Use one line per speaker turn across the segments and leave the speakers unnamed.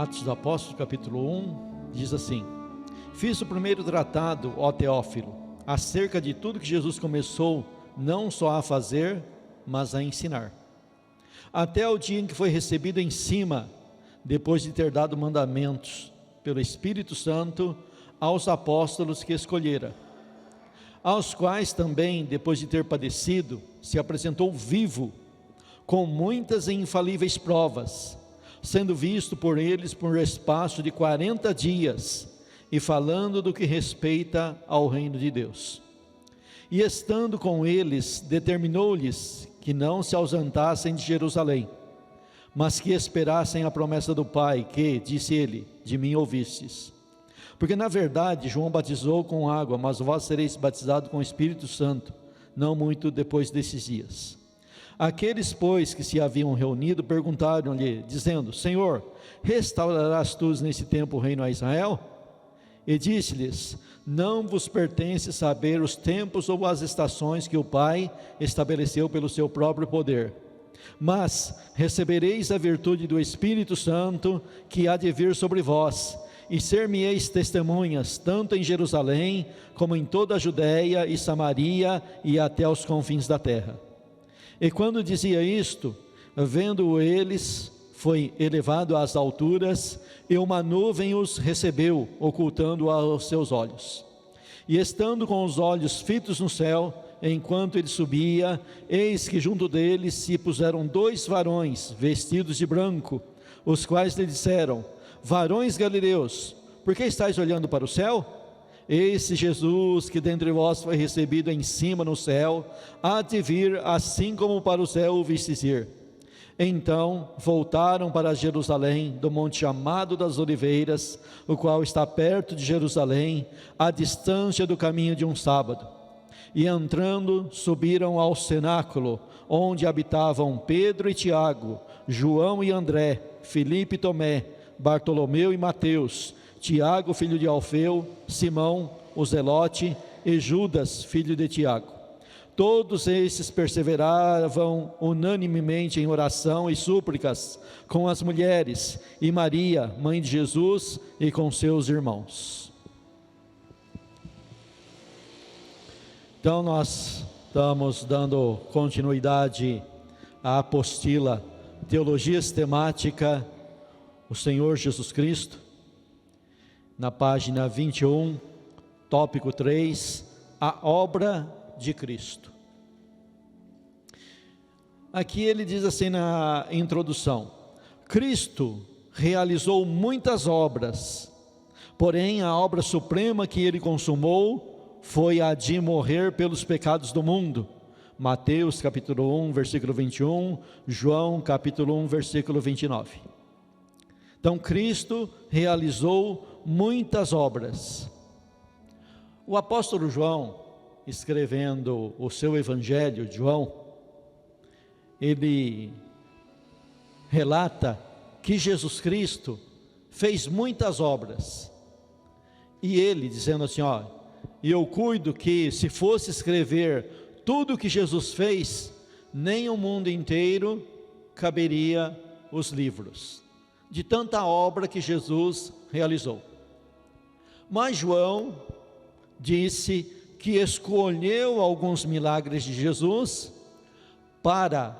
Atos dos Apóstolos, capítulo 1, diz assim: Fiz o primeiro tratado, ó Teófilo, acerca de tudo que Jesus começou não só a fazer, mas a ensinar, até o dia em que foi recebido em cima, depois de ter dado mandamentos pelo Espírito Santo aos apóstolos que escolhera, aos quais também, depois de ter padecido, se apresentou vivo, com muitas e infalíveis provas, sendo visto por eles por espaço de 40 dias, e falando do que respeita ao reino de Deus. E estando com eles, determinou-lhes que não se ausentassem de Jerusalém, mas que esperassem a promessa do Pai, que, disse ele, de mim ouvistes. Porque na verdade João batizou com água, mas vós sereis batizados com o Espírito Santo, não muito depois desses dias. Aqueles, pois, que se haviam reunido, perguntaram-lhe, dizendo: Senhor, restaurarás tu nesse tempo o reino a Israel? E disse-lhes: Não vos pertence saber os tempos ou as estações que o Pai estabeleceu pelo seu próprio poder, mas recebereis a virtude do Espírito Santo, que há de vir sobre vós, e ser-me-eis testemunhas, tanto em Jerusalém, como em toda a Judéia e Samaria, e até os confins da terra. E quando dizia isto, vendo-o eles, foi elevado às alturas, e uma nuvem os recebeu, ocultando-o aos seus olhos. E estando com os olhos fitos no céu, enquanto ele subia, eis que junto deles se puseram 2 varões, vestidos de branco, os quais lhe disseram: Varões galileus, por que estáis olhando para o céu? Esse Jesus que dentre vós foi recebido em cima no céu, há de vir assim como para o céu o vistes ir. Então voltaram para Jerusalém, do monte chamado das Oliveiras, o qual está perto de Jerusalém, à distância do caminho de um sábado. E entrando, subiram ao cenáculo, onde habitavam Pedro e Tiago, João e André, Filipe e Tomé, Bartolomeu e Mateus, Tiago, filho de Alfeu, Simão, o Zelote, e Judas, filho de Tiago. Todos esses perseveravam unanimemente em oração e súplicas com as mulheres e Maria, mãe de Jesus, e com seus irmãos. Então nós estamos dando continuidade à apostila Teologia Sistemática, o Senhor Jesus Cristo, na página 21, tópico 3, a obra de Cristo. Aqui ele diz assim na introdução: Cristo realizou muitas obras, porém a obra suprema que ele consumou foi a de morrer pelos pecados do mundo. Mateus capítulo 1, versículo 21, João capítulo 1, versículo 29. Então Cristo realizou muitas obras. O apóstolo João, escrevendo o seu evangelho, João, ele relata que Jesus Cristo fez muitas obras, e ele dizendo assim, eu cuido que se fosse escrever tudo o que Jesus fez, nem o mundo inteiro caberia os livros, de tanta obra que Jesus realizou. Mas João disse que escolheu alguns milagres de Jesus para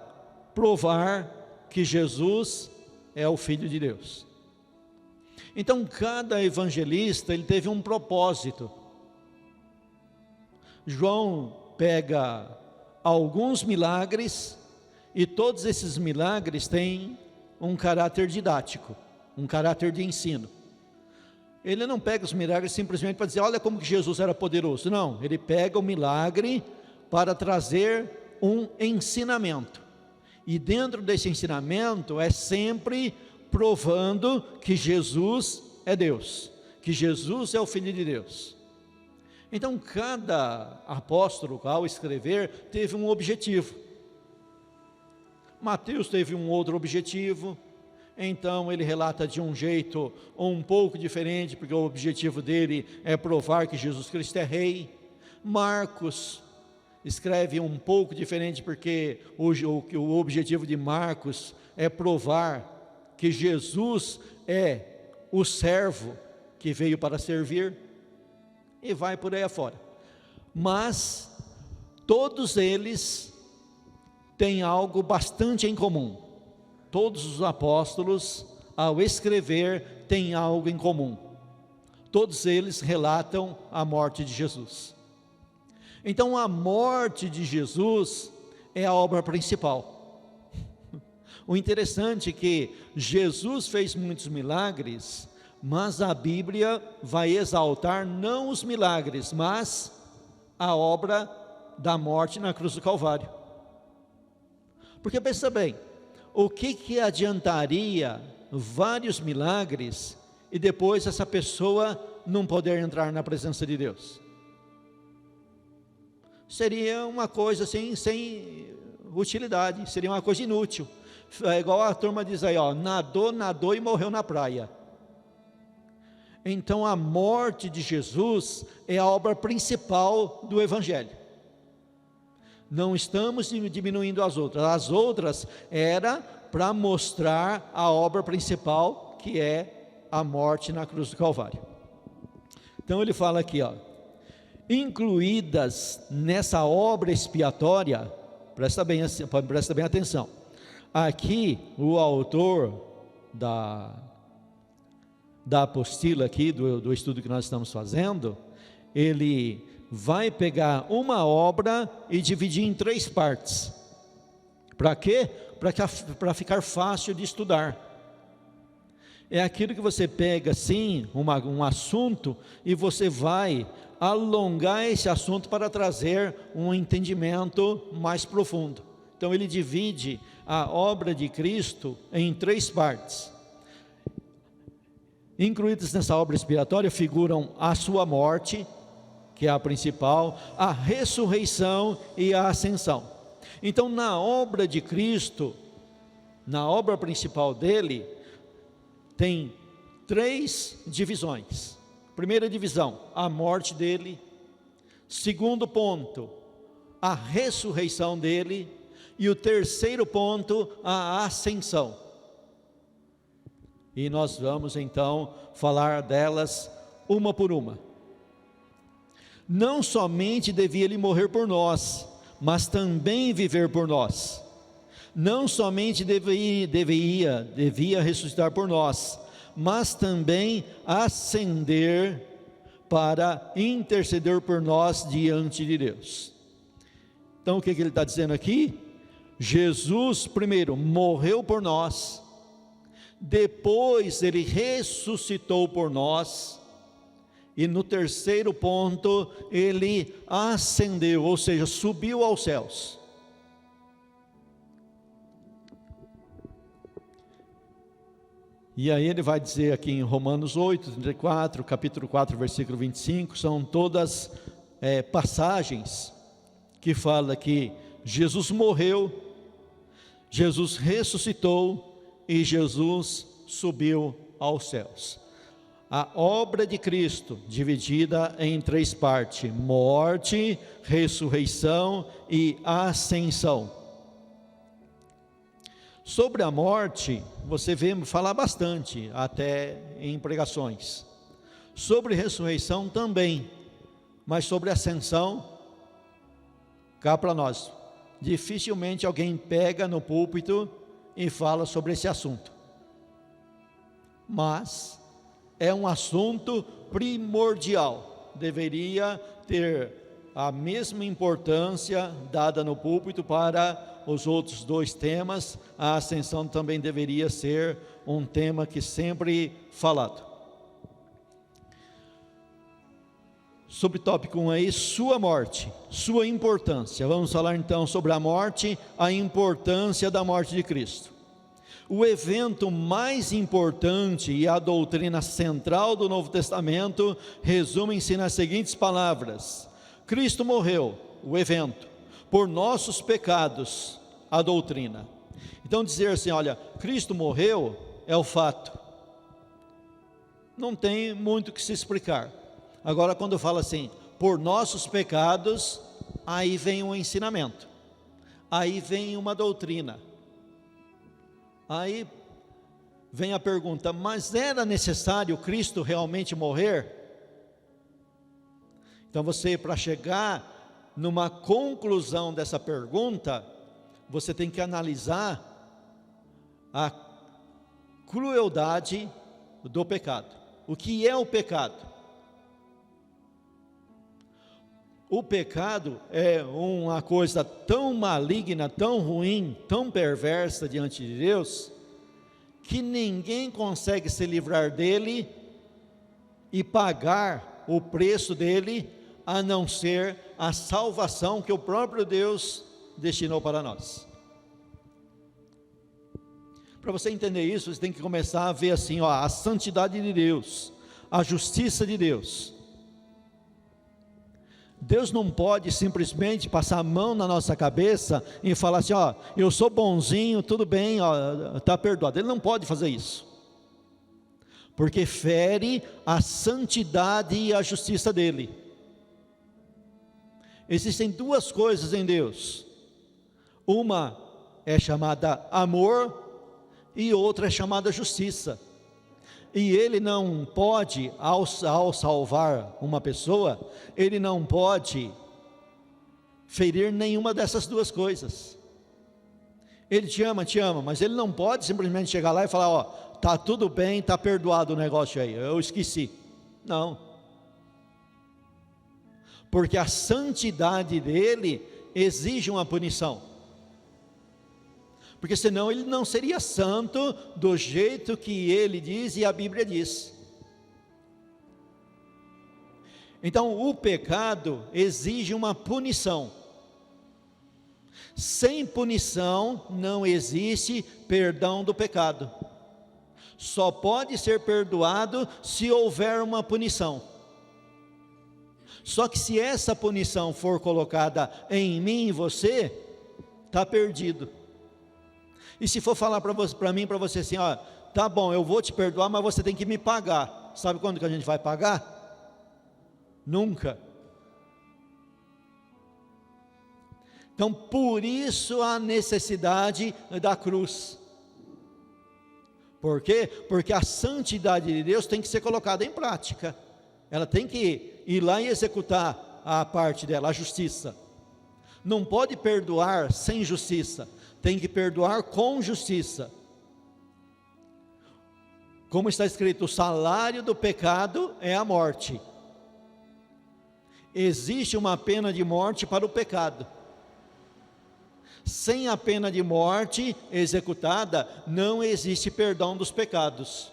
provar que Jesus é o Filho de Deus. Então cada evangelista ele teve um propósito. João pega alguns milagres, e todos esses milagres têm um caráter didático, um caráter de ensino. Ele não pega os milagres simplesmente para dizer, olha como que Jesus era poderoso. Não, ele pega o milagre para trazer um ensinamento. E dentro desse ensinamento é sempre provando que Jesus é Deus, que Jesus é o Filho de Deus. Então cada apóstolo ao escrever teve um objetivo. Mateus teve um outro objetivo, então ele relata de um jeito um pouco diferente, porque o objetivo dele é provar que Jesus Cristo é rei. Marcos escreve um pouco diferente, porque o objetivo de Marcos é provar que Jesus é o servo que veio para servir, e vai por aí afora. Mas todos eles têm algo bastante em comum. Todos os apóstolos, ao escrever, têm algo em comum. Todos eles relatam a morte de Jesus. Então a morte de Jesus é a obra principal. O interessante é que Jesus fez muitos milagres, mas a Bíblia vai exaltar não os milagres, mas a obra da morte na cruz do Calvário. Porque pensa bem, o que adiantaria vários milagres e depois essa pessoa não poder entrar na presença de Deus? Seria uma coisa assim, sem utilidade, seria uma coisa inútil. É igual a turma diz aí, ó, nadou e morreu na praia. Então a morte de Jesus é a obra principal do Evangelho. Não estamos diminuindo as outras era para mostrar a obra principal, que é a morte na cruz do Calvário. Então ele fala aqui, ó, incluídas nessa obra expiatória, presta bem atenção, aqui o autor da apostila aqui, do estudo que nós estamos fazendo, ele vai pegar uma obra e dividir em 3 partes. Para quê? Para ficar fácil de estudar. É aquilo que você pega assim, um assunto, e você vai alongar esse assunto para trazer um entendimento mais profundo. Então ele divide a obra de Cristo em 3 partes. Incluídas nessa obra expiatória figuram a sua morte, que é a principal, a ressurreição e a ascensão. Então na obra de Cristo, na obra principal dele, tem 3 divisões. Primeira divisão, a morte dele. Segundo ponto, a ressurreição dele. E o terceiro ponto, a ascensão. E nós vamos então falar delas uma por uma. Não somente devia ele morrer por nós, mas também viver por nós. Não somente devia ressuscitar por nós, mas também ascender para interceder por nós diante de Deus. Então o que ele está dizendo aqui? Jesus primeiro morreu por nós, depois ele ressuscitou por nós, e no terceiro ponto ele ascendeu, ou seja, subiu aos céus. E aí ele vai dizer aqui em Romanos 8, 34, capítulo 4, versículo 25, são todas passagens que fala que Jesus morreu, Jesus ressuscitou e Jesus subiu aos céus. A obra de Cristo dividida em 3 partes: morte, ressurreição e ascensão. Sobre a morte, você vê falar bastante, até em pregações. Sobre ressurreição também, mas sobre ascensão, cá para nós. Dificilmente alguém pega no púlpito e fala sobre esse assunto. Mas é um assunto primordial, deveria ter a mesma importância dada no púlpito para os outros 2 temas. A ascensão também deveria ser um tema que sempre falado. Sobre o tópico 1 aí, sua morte, sua importância. Vamos falar então sobre a morte, a importância da morte de Cristo. O evento mais importante e a doutrina central do Novo Testamento resumem-se nas seguintes palavras: Cristo morreu, o evento, por nossos pecados, a doutrina. Então dizer assim, olha, Cristo morreu é o fato, não tem muito o que se explicar. Agora quando fala assim, por nossos pecados, aí vem um ensinamento, aí vem uma doutrina. Aí vem a pergunta: mas era necessário Cristo realmente morrer? Então você, para chegar numa conclusão dessa pergunta, você tem que analisar a crueldade do pecado. O que é o pecado? O pecado é uma coisa tão maligna, tão ruim, tão perversa diante de Deus, que ninguém consegue se livrar dele e pagar o preço dele, a não ser a salvação que o próprio Deus destinou para nós. Para você entender isso, você tem que começar a ver assim, a santidade de Deus, a justiça de Deus. Deus não pode simplesmente passar a mão na nossa cabeça e falar assim: eu sou bonzinho, tudo bem, está perdoado. Ele não pode fazer isso, porque fere a santidade e a justiça dele. Existem duas coisas em Deus: uma é chamada amor e outra é chamada justiça. E ele não pode, ao salvar uma pessoa, ele não pode ferir nenhuma dessas duas coisas. Ele te ama, mas ele não pode simplesmente chegar lá e falar: tá tudo bem, tá perdoado o negócio aí, eu esqueci. Não, porque a santidade dele exige uma punição, porque senão ele não seria santo do jeito que ele diz e a Bíblia diz. Então o pecado exige uma punição. Sem punição não existe perdão do pecado. Só pode ser perdoado se houver uma punição. Só que se essa punição for colocada em mim e você, está perdido. E se for falar para mim, para você assim: tá bom, eu vou te perdoar, mas você tem que me pagar. Sabe quando que a gente vai pagar? Nunca. Então por isso a necessidade da cruz. Por quê? Porque a santidade de Deus tem que ser colocada em prática. Ela tem que ir lá e executar a parte dela, a justiça. Não pode perdoar sem justiça, tem que perdoar com justiça. Como está escrito: o salário do pecado é a morte. Existe uma pena de morte para o pecado. Sem a pena de morte executada, não existe perdão dos pecados.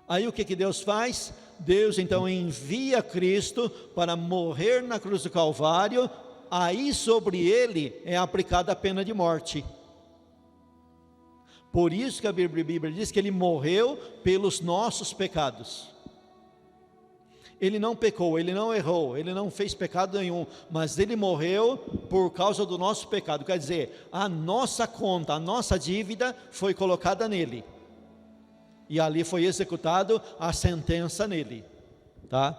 Aí o que Deus faz? Deus então envia Cristo para morrer na cruz do Calvário. Aí sobre ele é aplicada a pena de morte. Por isso que a Bíblia diz que ele morreu pelos nossos pecados. Ele não pecou, ele não errou, ele não fez pecado nenhum, mas ele morreu por causa do nosso pecado. Quer dizer, a nossa conta, a nossa dívida foi colocada nele, e ali foi executado a sentença nele, tá?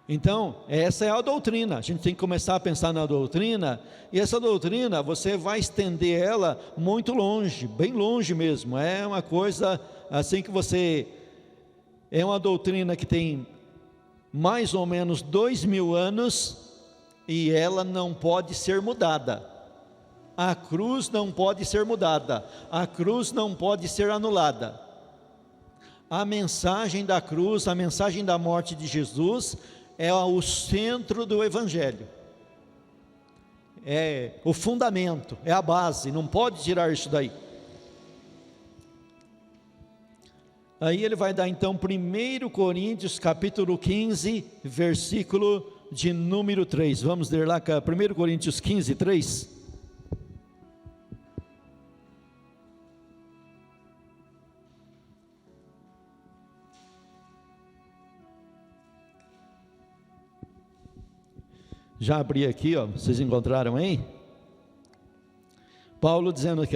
Então, essa é a doutrina. A gente tem que começar a pensar na doutrina, e essa doutrina, você vai estender ela muito longe, bem longe mesmo. É uma coisa assim que você... É uma doutrina que tem mais ou menos 2000 anos, e ela não pode ser mudada. A cruz não pode ser mudada, a cruz não pode ser anulada. A mensagem da cruz, a mensagem da morte de Jesus é o centro do Evangelho, é o fundamento, é a base, não pode tirar isso daí. Aí ele vai dar então 1 Coríntios capítulo 15, versículo de número 3, vamos ler lá, 1 Coríntios 15, 3. Já abri aqui, vocês encontraram aí? Paulo dizendo aqui,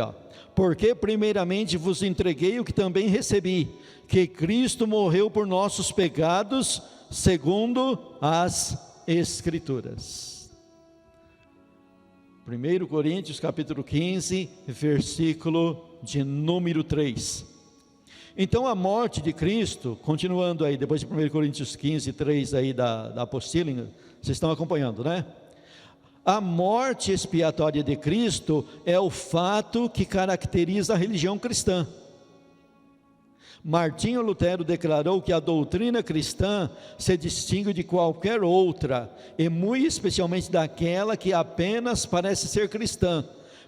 porque primeiramente vos entreguei o que também recebi, que Cristo morreu por nossos pecados, segundo as Escrituras. 1 Coríntios capítulo 15, versículo de número 3. Então a morte de Cristo, continuando aí, depois de 1 Coríntios 15, 3 aí da apostila, vocês estão acompanhando, né? A morte expiatória de Cristo é o fato que caracteriza a religião cristã. Martinho Lutero declarou que a doutrina cristã se distingue de qualquer outra, e muito especialmente daquela que apenas parece ser cristã,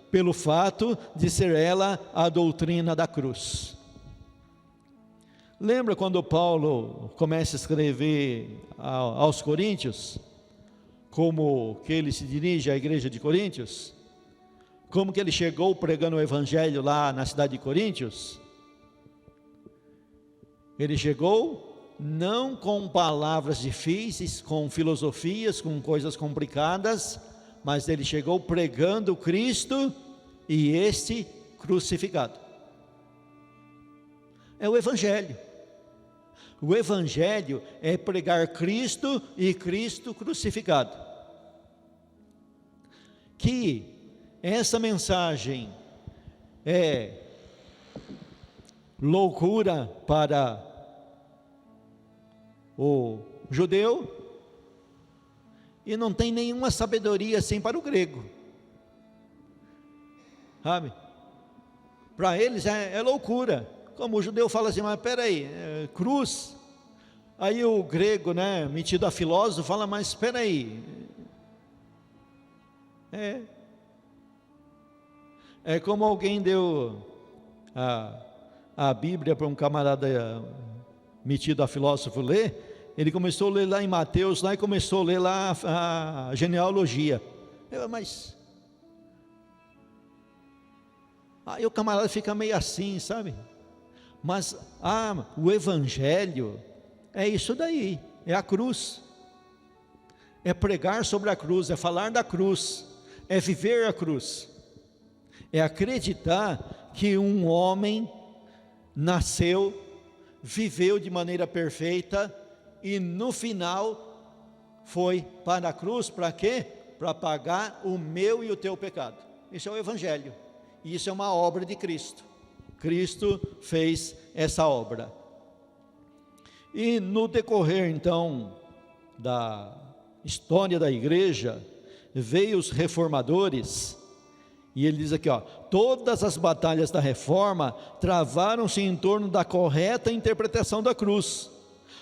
pelo fato de ser ela a doutrina da cruz. Lembra quando Paulo começa a escrever aos Coríntios, como que ele se dirige à igreja de Coríntios? Como que ele chegou pregando o evangelho lá na cidade de Coríntios? Ele chegou não com palavras difíceis, com filosofias, com coisas complicadas, mas ele chegou pregando Cristo e este crucificado. É o evangelho. O evangelho é pregar Cristo e Cristo crucificado. Que essa mensagem é loucura para o judeu e não tem nenhuma sabedoria assim para o grego, sabe? Para eles é loucura. Como o judeu fala assim, mas peraí, cruz. Aí o grego, né, metido a filósofo, fala, mas espera aí. É como alguém deu a Bíblia para um camarada metido a filósofo ler. Ele começou a ler lá em Mateus, lá, e começou a ler lá a genealogia. Mas aí o camarada fica meio assim, sabe? Mas o evangelho é isso daí, é a cruz, é pregar sobre a cruz, é falar da cruz, é viver a cruz, é acreditar que um homem nasceu, viveu de maneira perfeita e no final foi para a cruz, para quê? Para pagar o meu e o teu pecado. Isso é o evangelho, e isso é uma obra de Cristo. Cristo fez essa obra. E no decorrer então da história da igreja, veio os reformadores, e ele diz aqui, todas as batalhas da reforma travaram-se em torno da correta interpretação da cruz.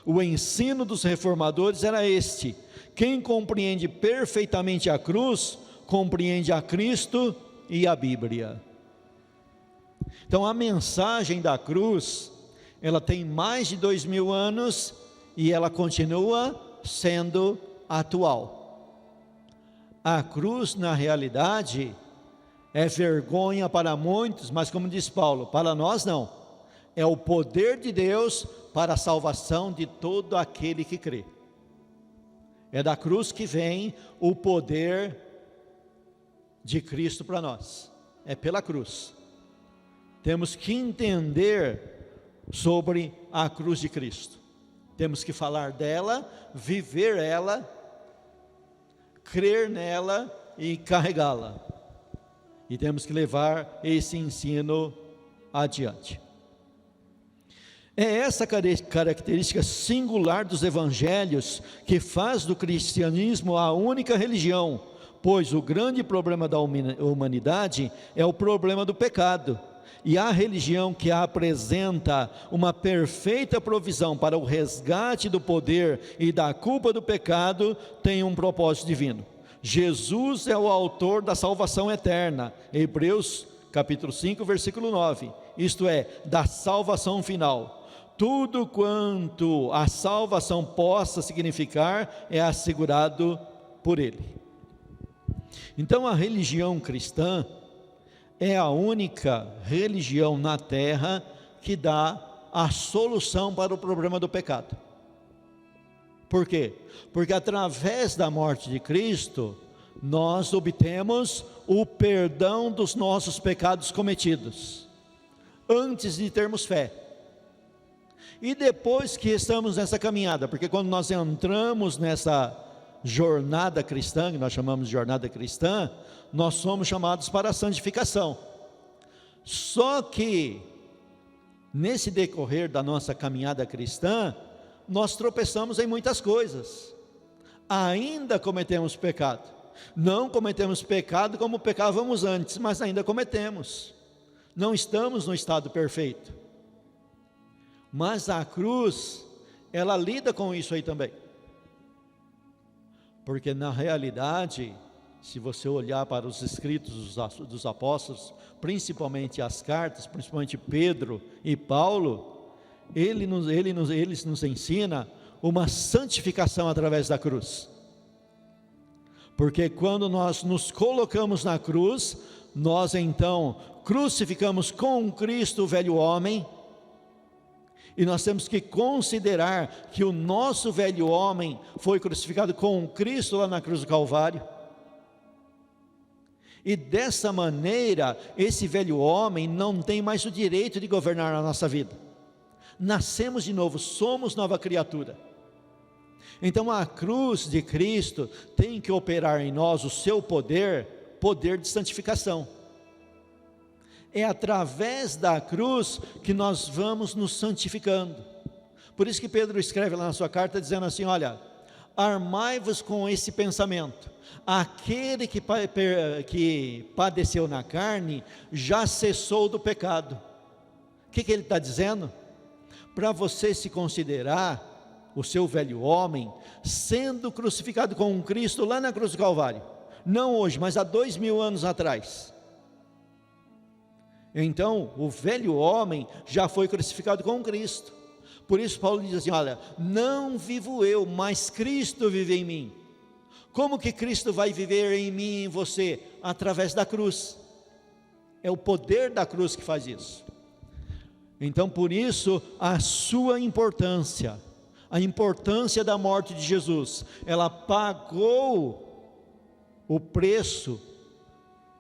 O ensino dos reformadores era este: quem compreende perfeitamente a cruz, compreende a Cristo e a Bíblia. Então a mensagem da cruz, ela tem mais de 2000 anos e ela continua sendo atual. A cruz, na realidade, é vergonha para muitos, mas como diz Paulo, para nós não. É o poder de Deus para a salvação de todo aquele que crê. É da cruz que vem o poder de Cristo para nós. É pela cruz. Temos que entender sobre a cruz de Cristo. Temos que falar dela, viver ela, crer nela e carregá-la. E temos que levar esse ensino adiante. É essa característica singular dos evangelhos que faz do cristianismo a única religião, pois o grande problema da humanidade é o problema do pecado. E a religião que apresenta uma perfeita provisão para o resgate do poder e da culpa do pecado tem um propósito divino. Jesus é o autor da salvação eterna, Hebreus capítulo 5, versículo 9, isto é, da salvação final. Tudo quanto a salvação possa significar é assegurado por Ele. Então a religião cristã é a única religião na terra que dá a solução para o problema do pecado. Por quê? Porque através da morte de Cristo, nós obtemos o perdão dos nossos pecados cometidos, antes de termos fé. E depois que estamos nessa caminhada, porque quando nós entramos nessa jornada cristã, que nós chamamos de jornada cristã, nós somos chamados para a santificação. Só que, nesse decorrer da nossa caminhada cristã, nós tropeçamos em muitas coisas, ainda cometemos pecado, não cometemos pecado como pecávamos antes, mas ainda cometemos, não estamos no estado perfeito, mas a cruz, ela lida com isso aí também, porque na realidade, se você olhar para os escritos dos apóstolos, principalmente as cartas, principalmente Pedro e Paulo, eles nos ensina uma santificação através da cruz, porque quando nós nos colocamos na cruz, nós então crucificamos com Cristo o velho homem, e nós temos que considerar que o nosso velho homem foi crucificado com Cristo lá na cruz do Calvário, e dessa maneira, esse velho homem não tem mais o direito de governar a nossa vida, nascemos de novo, somos nova criatura. Então a cruz de Cristo tem que operar em nós o seu poder de santificação. É através da cruz que nós vamos nos santificando. Por isso que Pedro escreve lá na sua carta dizendo assim, olha, armai-vos com esse pensamento, aquele que padeceu na carne, já cessou do pecado. O que ele está dizendo? Para você se considerar o seu velho homem, sendo crucificado com Cristo lá na cruz do Calvário, não hoje, mas há 2000 anos atrás. Então, o velho homem já foi crucificado com Cristo. Por isso Paulo diz assim, olha, não vivo eu, mas Cristo vive em mim. Como que Cristo vai viver em mim e em você? Através da cruz. É o poder da cruz que faz isso. Então, por isso, a sua importância, a importância da morte de Jesus, ela pagou o preço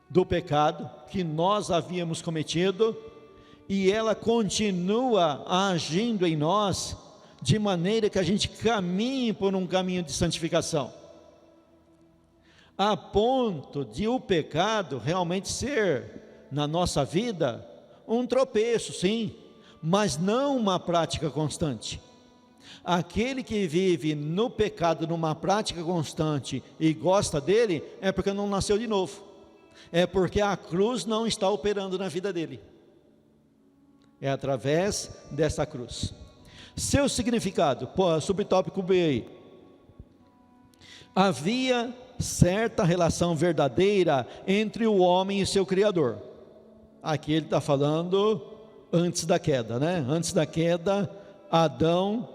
do pecado que nós havíamos cometido, e ela continua agindo em nós, de maneira que a gente caminhe por um caminho de santificação, a ponto de o pecado realmente ser, na nossa vida, um tropeço, sim, mas não uma prática constante. Aquele que vive no pecado, numa prática constante, e gosta dele, é porque não nasceu de novo, é porque a cruz não está operando na vida dele, é através dessa cruz. Seu significado, subtópico B aí, havia certa relação verdadeira entre o homem e seu Criador. Aqui ele está falando antes da queda, né? Antes da queda, Adão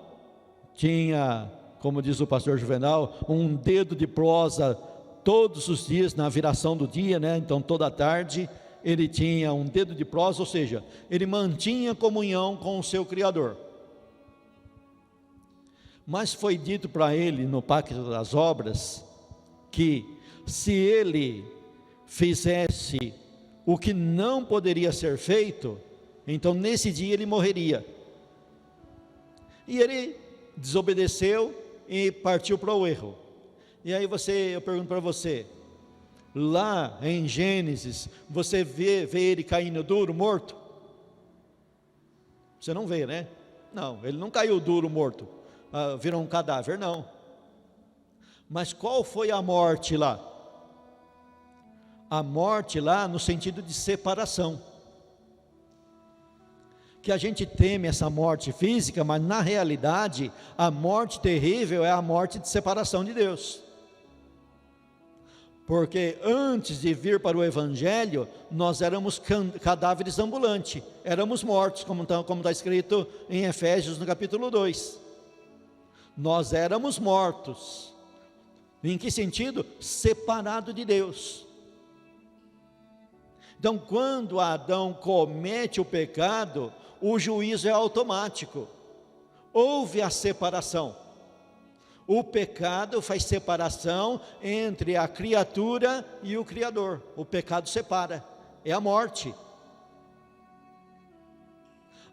tinha, como diz o pastor Juvenal, um dedo de prosa todos os dias, na viração do dia, né? Então toda tarde ele tinha um dedo de prosa, ou seja, ele mantinha comunhão com o seu Criador. Mas foi dito para ele no pacto das obras, que se ele fizesse o que não poderia ser feito, então nesse dia ele morreria. E ele desobedeceu e partiu para o erro. E aí eu pergunto para você, lá em Gênesis, você vê ele caindo duro, morto? Você não vê, né? Não, ele não caiu duro, morto, virou um cadáver, não. Mas qual foi a morte lá? A morte lá no sentido de separação, que a gente teme essa morte física, mas na realidade, a morte terrível é a morte de separação de Deus. Porque antes de vir para o Evangelho, nós éramos cadáveres ambulantes, éramos mortos, como está escrito em Efésios no capítulo 2. Nós éramos mortos. Em que sentido? Separado de Deus. Então, quando Adão comete o pecado, o juízo é automático, houve a separação. O pecado faz separação entre a criatura e o Criador. O pecado separa, é a morte.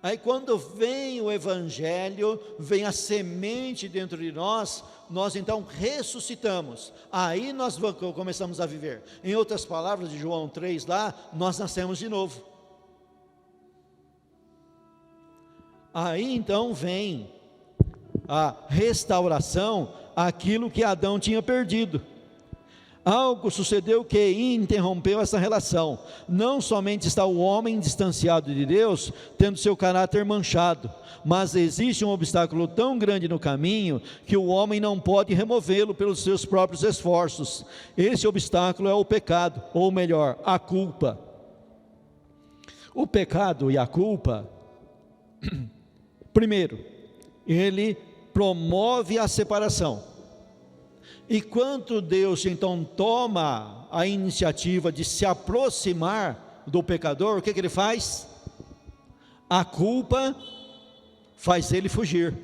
Aí quando vem o Evangelho, vem a semente dentro de nós, nós então ressuscitamos, aí nós começamos a viver. Em outras palavras, de João 3 lá, nós nascemos de novo. Aí então vem a restauração àquilo que Adão tinha perdido. Algo sucedeu que interrompeu essa relação. Não somente está o homem distanciado de Deus, tendo seu caráter manchado, mas existe um obstáculo tão grande no caminho que o homem não pode removê-lo pelos seus próprios esforços. Esse obstáculo é o pecado, ou melhor, a culpa. O pecado e a culpa, primeiro, ele promove a separação. E quando Deus então toma a iniciativa de se aproximar do pecador, o que ele faz? A culpa faz ele fugir,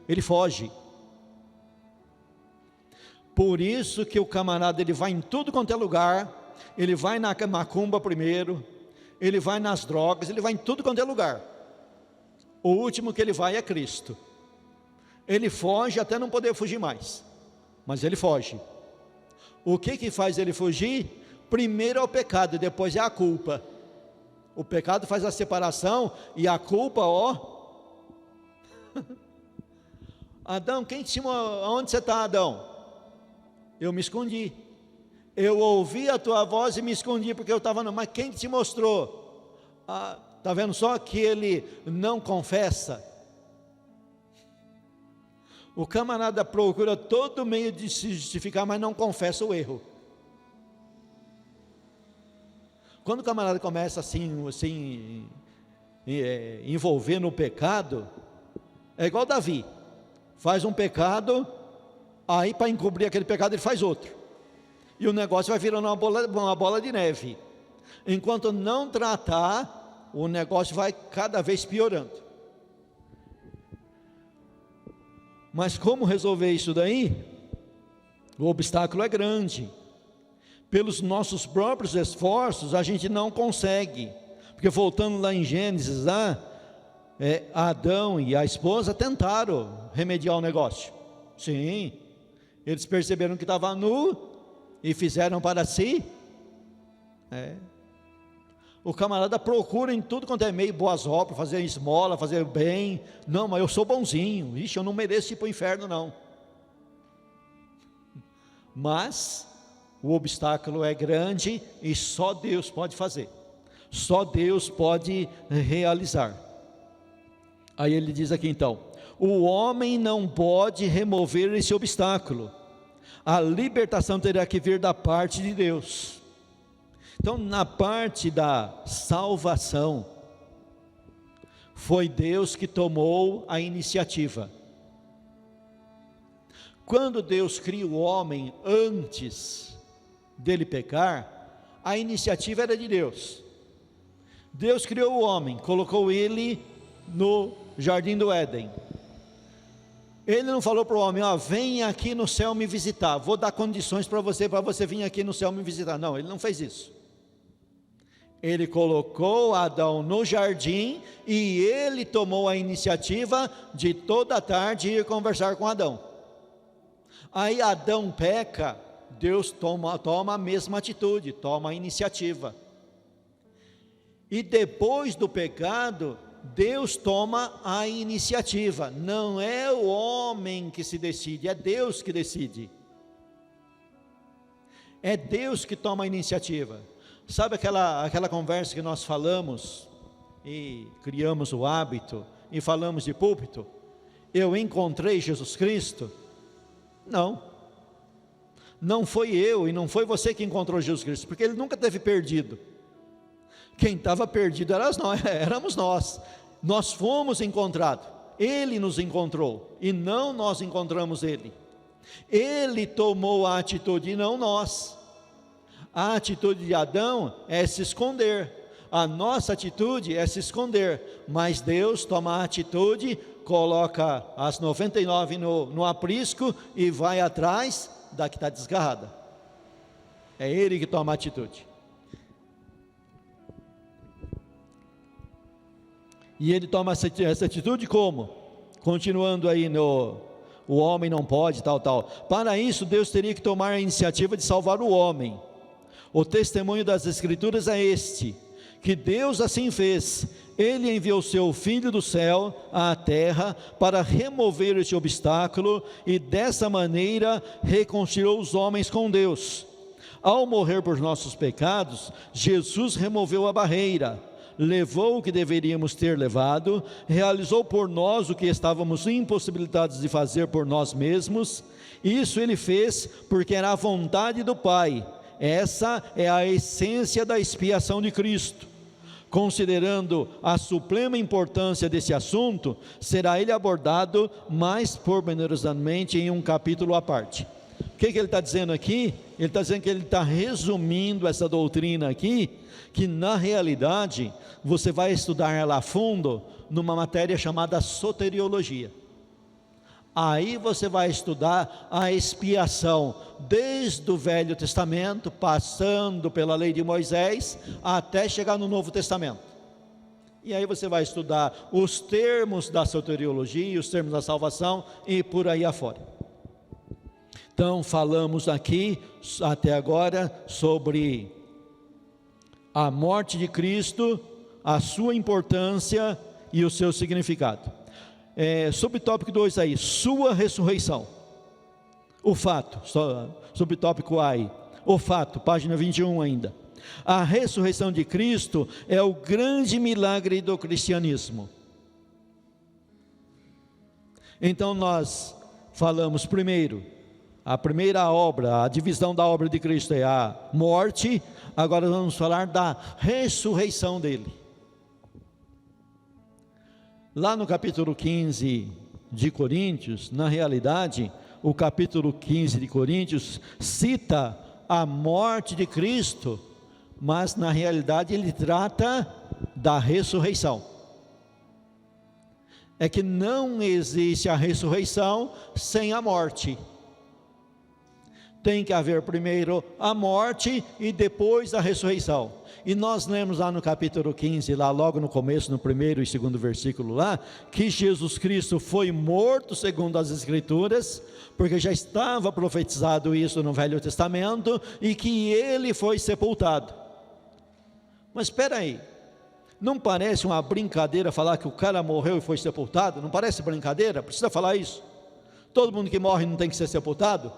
ele foge. Por isso que o camarada, ele vai em tudo quanto é lugar, ele vai na macumba primeiro, ele vai nas drogas, ele vai em tudo quanto é lugar. O último que ele vai é Cristo. Ele foge até não poder fugir mais, mas ele foge. O que faz ele fugir? Primeiro é o pecado, depois é a culpa. O pecado faz a separação e a culpa, Adão, onde você está, Adão? Eu me escondi. Eu ouvi a tua voz e me escondi porque eu estava mas quem te mostrou? Está vendo só que ele não confessa? O camarada procura todo meio de se justificar, mas não confessa o erro. Quando o camarada começa assim envolver no pecado, é igual Davi, faz um pecado, aí para encobrir aquele pecado ele faz outro, e o negócio vai virando uma bola de neve. Enquanto não tratar, o negócio vai cada vez piorando. Mas como resolver isso daí? O obstáculo é grande. Pelos nossos próprios esforços a gente não consegue. Porque voltando lá em Gênesis, Adão e a esposa tentaram remediar o negócio. Sim, eles perceberam que estava nu e fizeram para si. O camarada procura em tudo quanto é meio boas obras, fazer esmola, fazer bem. Não, mas eu sou bonzinho. Ixi, eu não mereço ir para o inferno não. Mas o obstáculo é grande e só Deus pode fazer. Só Deus pode realizar. Aí ele diz aqui então: o homem não pode remover esse obstáculo. A libertação terá que vir da parte de Deus. Então, na parte da salvação, foi Deus que tomou a iniciativa. Quando Deus cria o homem antes dele pecar, a iniciativa era de Deus. Deus criou o homem, colocou ele no jardim do Éden. Ele não falou para o homem: vem aqui no céu me visitar, vou dar condições para você vir aqui no céu me visitar. Não, ele não fez isso. Ele colocou Adão no jardim e ele tomou a iniciativa de toda tarde ir conversar com Adão. Aí Adão peca, Deus toma a mesma atitude, toma a iniciativa. E depois do pecado, Deus toma a iniciativa. Não é o homem que se decide, é Deus que decide. É Deus que toma a iniciativa. Sabe aquela conversa que nós falamos e criamos o hábito e falamos de púlpito? Eu encontrei Jesus Cristo? Não foi eu e não foi você que encontrou Jesus Cristo, porque ele nunca esteve perdido. Quem estava perdido éramos nós. Nós fomos encontrados, ele nos encontrou e não nós encontramos ele. Ele tomou a atitude e não nós. A atitude de Adão é se esconder, a nossa atitude é se esconder, mas Deus toma a atitude, coloca as 99 no aprisco e vai atrás da que está desgarrada. É Ele que toma a atitude. E Ele toma essa atitude como? Continuando aí o homem não pode, tal. Para isso Deus teria que tomar a iniciativa de salvar o homem. O testemunho das Escrituras é este, que Deus assim fez. Ele enviou seu Filho do céu à terra para remover este obstáculo e dessa maneira reconciliou os homens com Deus. Ao morrer por nossos pecados, Jesus removeu a barreira, levou o que deveríamos ter levado, realizou por nós o que estávamos impossibilitados de fazer por nós mesmos. Isso ele fez porque era a vontade do Pai. Essa é a essência da expiação de Cristo. Considerando a suprema importância desse assunto, será ele abordado mais pormenorizadamente em um capítulo à parte. O que ele está dizendo aqui? Ele está dizendo que ele está resumindo essa doutrina aqui, que na realidade você vai estudar ela a fundo numa matéria chamada soteriologia. Aí você vai estudar a expiação desde o Velho Testamento, passando pela lei de Moisés, até chegar no Novo Testamento. E aí você vai estudar os termos da soteriologia, os termos da salvação e por aí afora. Então falamos aqui até agora sobre a morte de Cristo, a sua importância e o seu significado. Subtópico 2 aí, sua ressurreição. O fato, subtópico A aí, o fato, página 21 ainda. A ressurreição de Cristo é o grande milagre do cristianismo. Então nós falamos primeiro, a primeira obra, a divisão da obra de Cristo é a morte, agora vamos falar da ressurreição dele. Lá no capítulo 15 de Coríntios, na realidade, o capítulo 15 de Coríntios cita a morte de Cristo, mas na realidade ele trata da ressurreição. É que não existe a ressurreição sem a morte. Tem que haver primeiro a morte e depois a ressurreição. E nós lemos lá no capítulo 15, lá logo no começo, no primeiro e segundo versículo lá, que Jesus Cristo foi morto segundo as Escrituras, porque já estava profetizado isso no Velho Testamento, e que ele foi sepultado. Mas espera aí, não parece uma brincadeira falar que o cara morreu e foi sepultado? Não parece brincadeira? Precisa falar isso? Todo mundo que morre não tem que ser sepultado?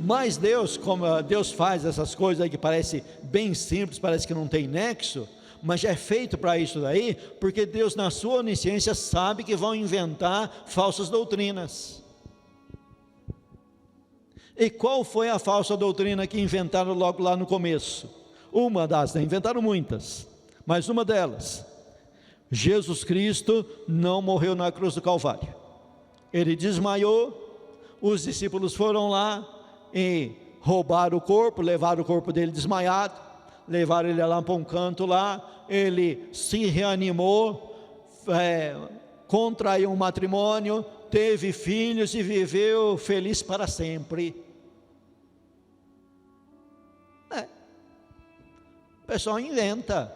Mas Deus, como Deus faz essas coisas aí que parece bem simples, parece que não tem nexo, mas é feito para isso daí, porque Deus na sua onisciência sabe que vão inventar falsas doutrinas. E qual foi a falsa doutrina que inventaram logo lá no começo? Uma das, inventaram muitas, mas uma delas, Jesus Cristo não morreu na cruz do Calvário. Ele desmaiou, os discípulos foram lá e roubaram o corpo, levaram o corpo dele desmaiado, levaram ele lá para um canto lá, ele se reanimou, contraiu um matrimônio, teve filhos e viveu feliz para sempre. O pessoal inventa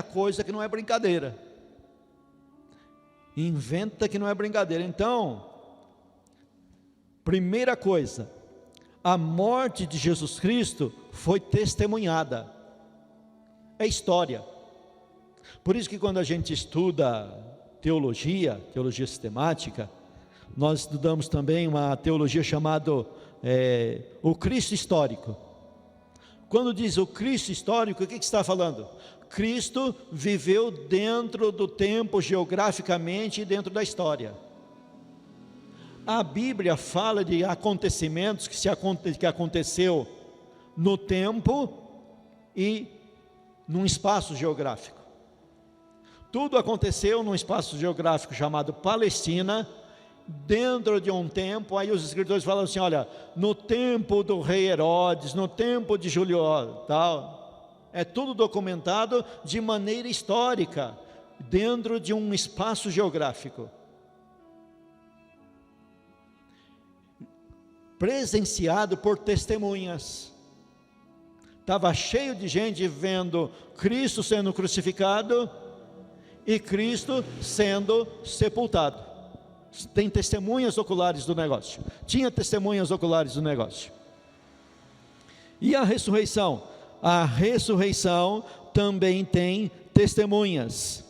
coisa que não é brincadeira, então, primeira coisa, a morte de Jesus Cristo foi testemunhada, é história. Por isso que quando a gente estuda teologia sistemática, nós estudamos também uma teologia chamada o Cristo histórico. Quando diz o Cristo histórico, o que está falando? Cristo viveu dentro do tempo geograficamente e dentro da história. A Bíblia fala de acontecimentos que aconteceu no tempo e num espaço geográfico. Tudo aconteceu num espaço geográfico chamado Palestina, dentro de um tempo. Aí os escritores falam assim, olha, no tempo do rei Herodes, no tempo de Júlio, tal, é tudo documentado de maneira histórica, dentro de um espaço geográfico. Presenciado por testemunhas. Estava cheio de gente vendo Cristo sendo crucificado e Cristo sendo sepultado. Tem testemunhas oculares do negócio. Tinha testemunhas oculares do negócio. E a ressurreição? A ressurreição também tem testemunhas.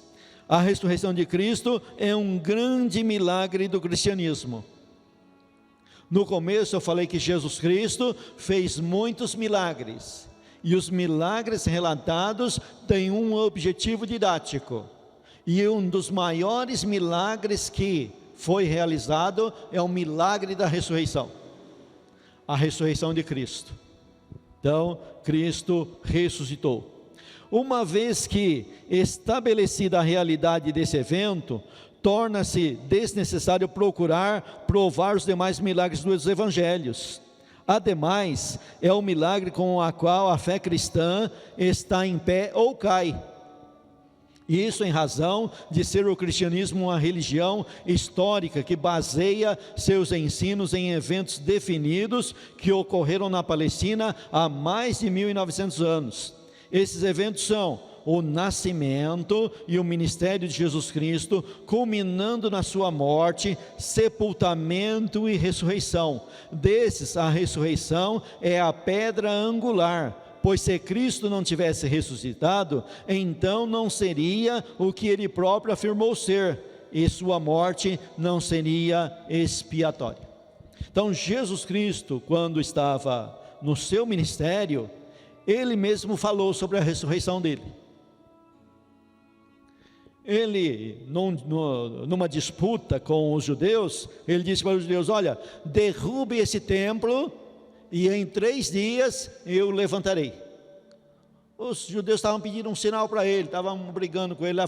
A ressurreição de Cristo é um grande milagre do cristianismo. No começo eu falei que Jesus Cristo fez muitos milagres, e os milagres relatados têm um objetivo didático, e um dos maiores milagres que foi realizado é o milagre da ressurreição, a ressurreição de Cristo. Então, Cristo ressuscitou. Uma vez que estabelecida a realidade desse evento, torna-se desnecessário procurar provar os demais milagres dos evangelhos. Ademais, é o milagre com o qual a fé cristã está em pé ou cai. Isso em razão de ser o cristianismo uma religião histórica que baseia seus ensinos em eventos definidos que ocorreram na Palestina há mais de 1900 anos. Esses eventos são o nascimento e o ministério de Jesus Cristo, culminando na sua morte, sepultamento e ressurreição. Desses, a ressurreição é a pedra angular, pois se Cristo não tivesse ressuscitado, então não seria o que ele próprio afirmou ser, e sua morte não seria expiatória. Então Jesus Cristo, quando estava no seu ministério, ele mesmo falou sobre a ressurreição dele. Ele, numa disputa com os judeus, ele disse para os judeus: olha, derrube esse templo e em 3 dias eu levantarei. Os judeus estavam pedindo um sinal para ele, estavam brigando com ele lá,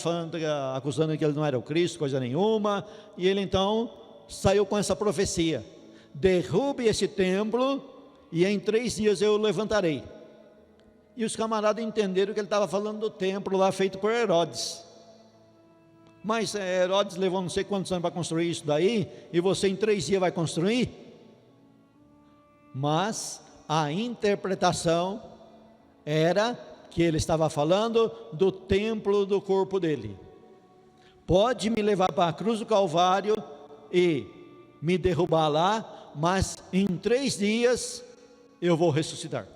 acusando que ele não era o Cristo, coisa nenhuma, e ele então saiu com essa profecia: derrube esse templo e em 3 dias eu levantarei. E os camaradas entenderam que ele estava falando do templo lá feito por Herodes. Mas Herodes levou não sei quantos anos para construir isso daí, e você em 3 dias vai construir? Mas a interpretação era que ele estava falando do templo do corpo dele. Pode me levar para a cruz do Calvário e me derrubar lá, mas em 3 dias eu vou ressuscitar.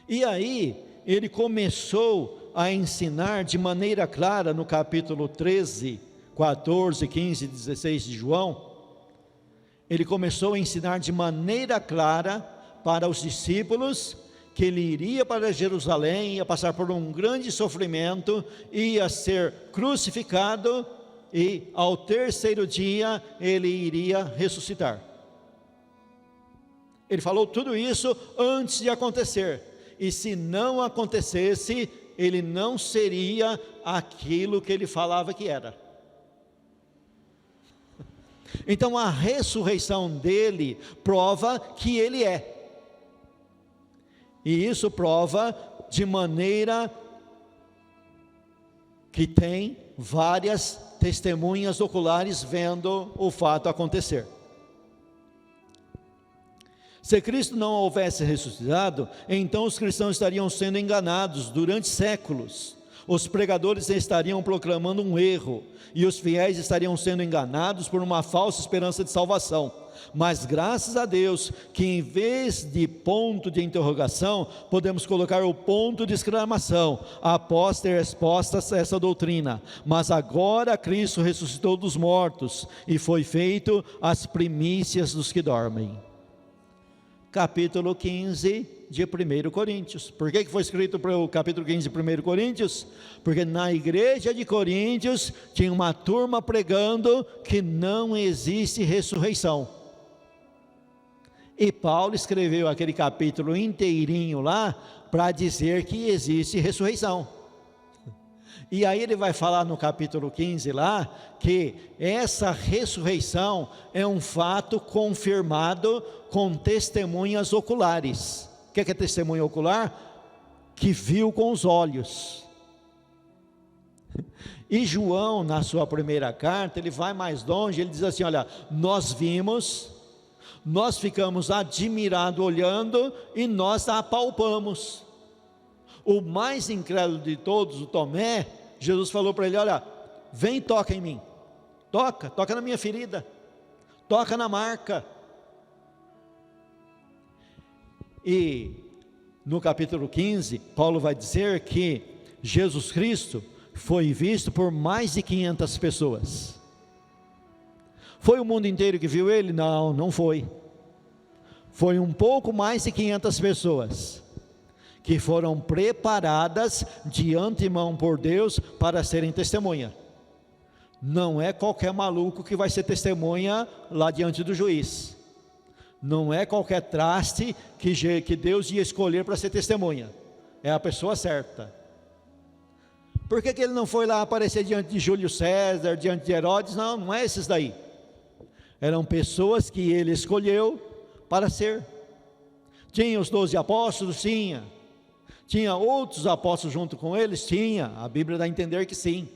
E aí ele começou a ensinar de maneira clara no capítulo 13, 14, 15 e 16 de João. Ele começou a ensinar de maneira clara para os discípulos que ele iria para Jerusalém, ia passar por um grande sofrimento, ia ser crucificado e ao 3º dia ele iria ressuscitar. Ele falou tudo isso antes de acontecer, e se não acontecesse, ele não seria aquilo que ele falava que era. Então a ressurreição dele prova que ele é. E isso prova de maneira que tem várias testemunhas oculares vendo o fato acontecer. Se Cristo não houvesse ressuscitado, então os cristãos estariam sendo enganados durante séculos. Os pregadores estariam proclamando um erro, e os fiéis estariam sendo enganados por uma falsa esperança de salvação. Mas graças a Deus, que em vez de ponto de interrogação, podemos colocar o ponto de exclamação, após ter expostas essa doutrina. Mas agora Cristo ressuscitou dos mortos, e foi feito as primícias dos que dormem. Capítulo 15 de 1 Coríntios. Por que foi escrito para o capítulo 15 de 1 Coríntios? Porque na igreja de Coríntios tinha uma turma pregando que não existe ressurreição. E Paulo escreveu aquele capítulo inteirinho lá para dizer que existe ressurreição. E aí ele vai falar no capítulo 15 lá, que essa ressurreição é um fato confirmado com testemunhas oculares. O que é testemunha ocular? Que viu com os olhos. E João, na sua primeira carta, ele vai mais longe, ele diz assim: olha, nós vimos, nós ficamos admirados olhando, e nós apalpamos. O mais incrédulo de todos, o Tomé, Jesus falou para ele: olha, vem e toca em mim, toca na minha ferida, toca na marca. E no capítulo 15, Paulo vai dizer que Jesus Cristo foi visto por mais de 500 pessoas. Foi o mundo inteiro que viu ele? Não, não foi. Foi um pouco mais de 500 pessoas que foram preparadas de antemão por Deus para serem testemunha. Não é qualquer maluco que vai ser testemunha lá diante do juiz. Não é qualquer traste que Deus ia escolher para ser testemunha. É a pessoa certa. Por que ele não foi lá aparecer diante de Júlio César, diante de Herodes? Não, não é esses daí. Eram pessoas que ele escolheu para ser. Tinha os 12 apóstolos? Tinha. Tinha outros apóstolos junto com eles? Tinha. A Bíblia dá a entender que sim.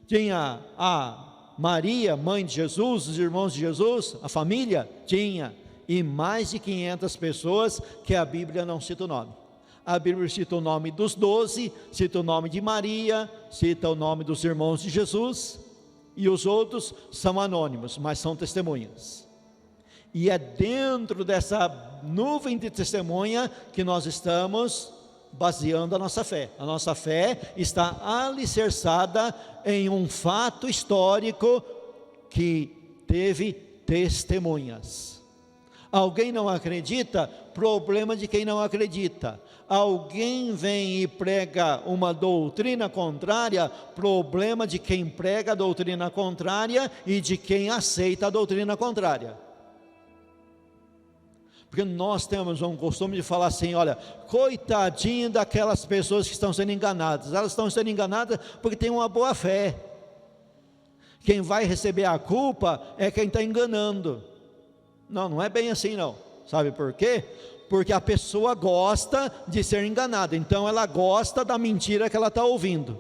Tinha a Maria, mãe de Jesus, os irmãos de Jesus, a família? Tinha. E mais de 500 pessoas que a Bíblia não cita o nome. A Bíblia cita o nome dos 12, cita o nome de Maria, cita o nome dos irmãos de Jesus, e os outros são anônimos, mas são testemunhas. E é dentro dessa nuvem de testemunha que nós estamos baseando a nossa fé. A nossa fé está alicerçada em um fato histórico que teve testemunhas. Alguém não acredita? Problema de quem não acredita. Alguém vem e prega uma doutrina contrária? Problema de quem prega a doutrina contrária e de quem aceita a doutrina contrária. Porque nós temos um costume de falar assim: olha, coitadinho daquelas pessoas que estão sendo enganadas. Elas estão sendo enganadas porque têm uma boa fé. Quem vai receber a culpa é quem está enganando. Não, não é bem assim não. Sabe por quê? Porque a pessoa gosta de ser enganada. Então ela gosta da mentira que ela está ouvindo.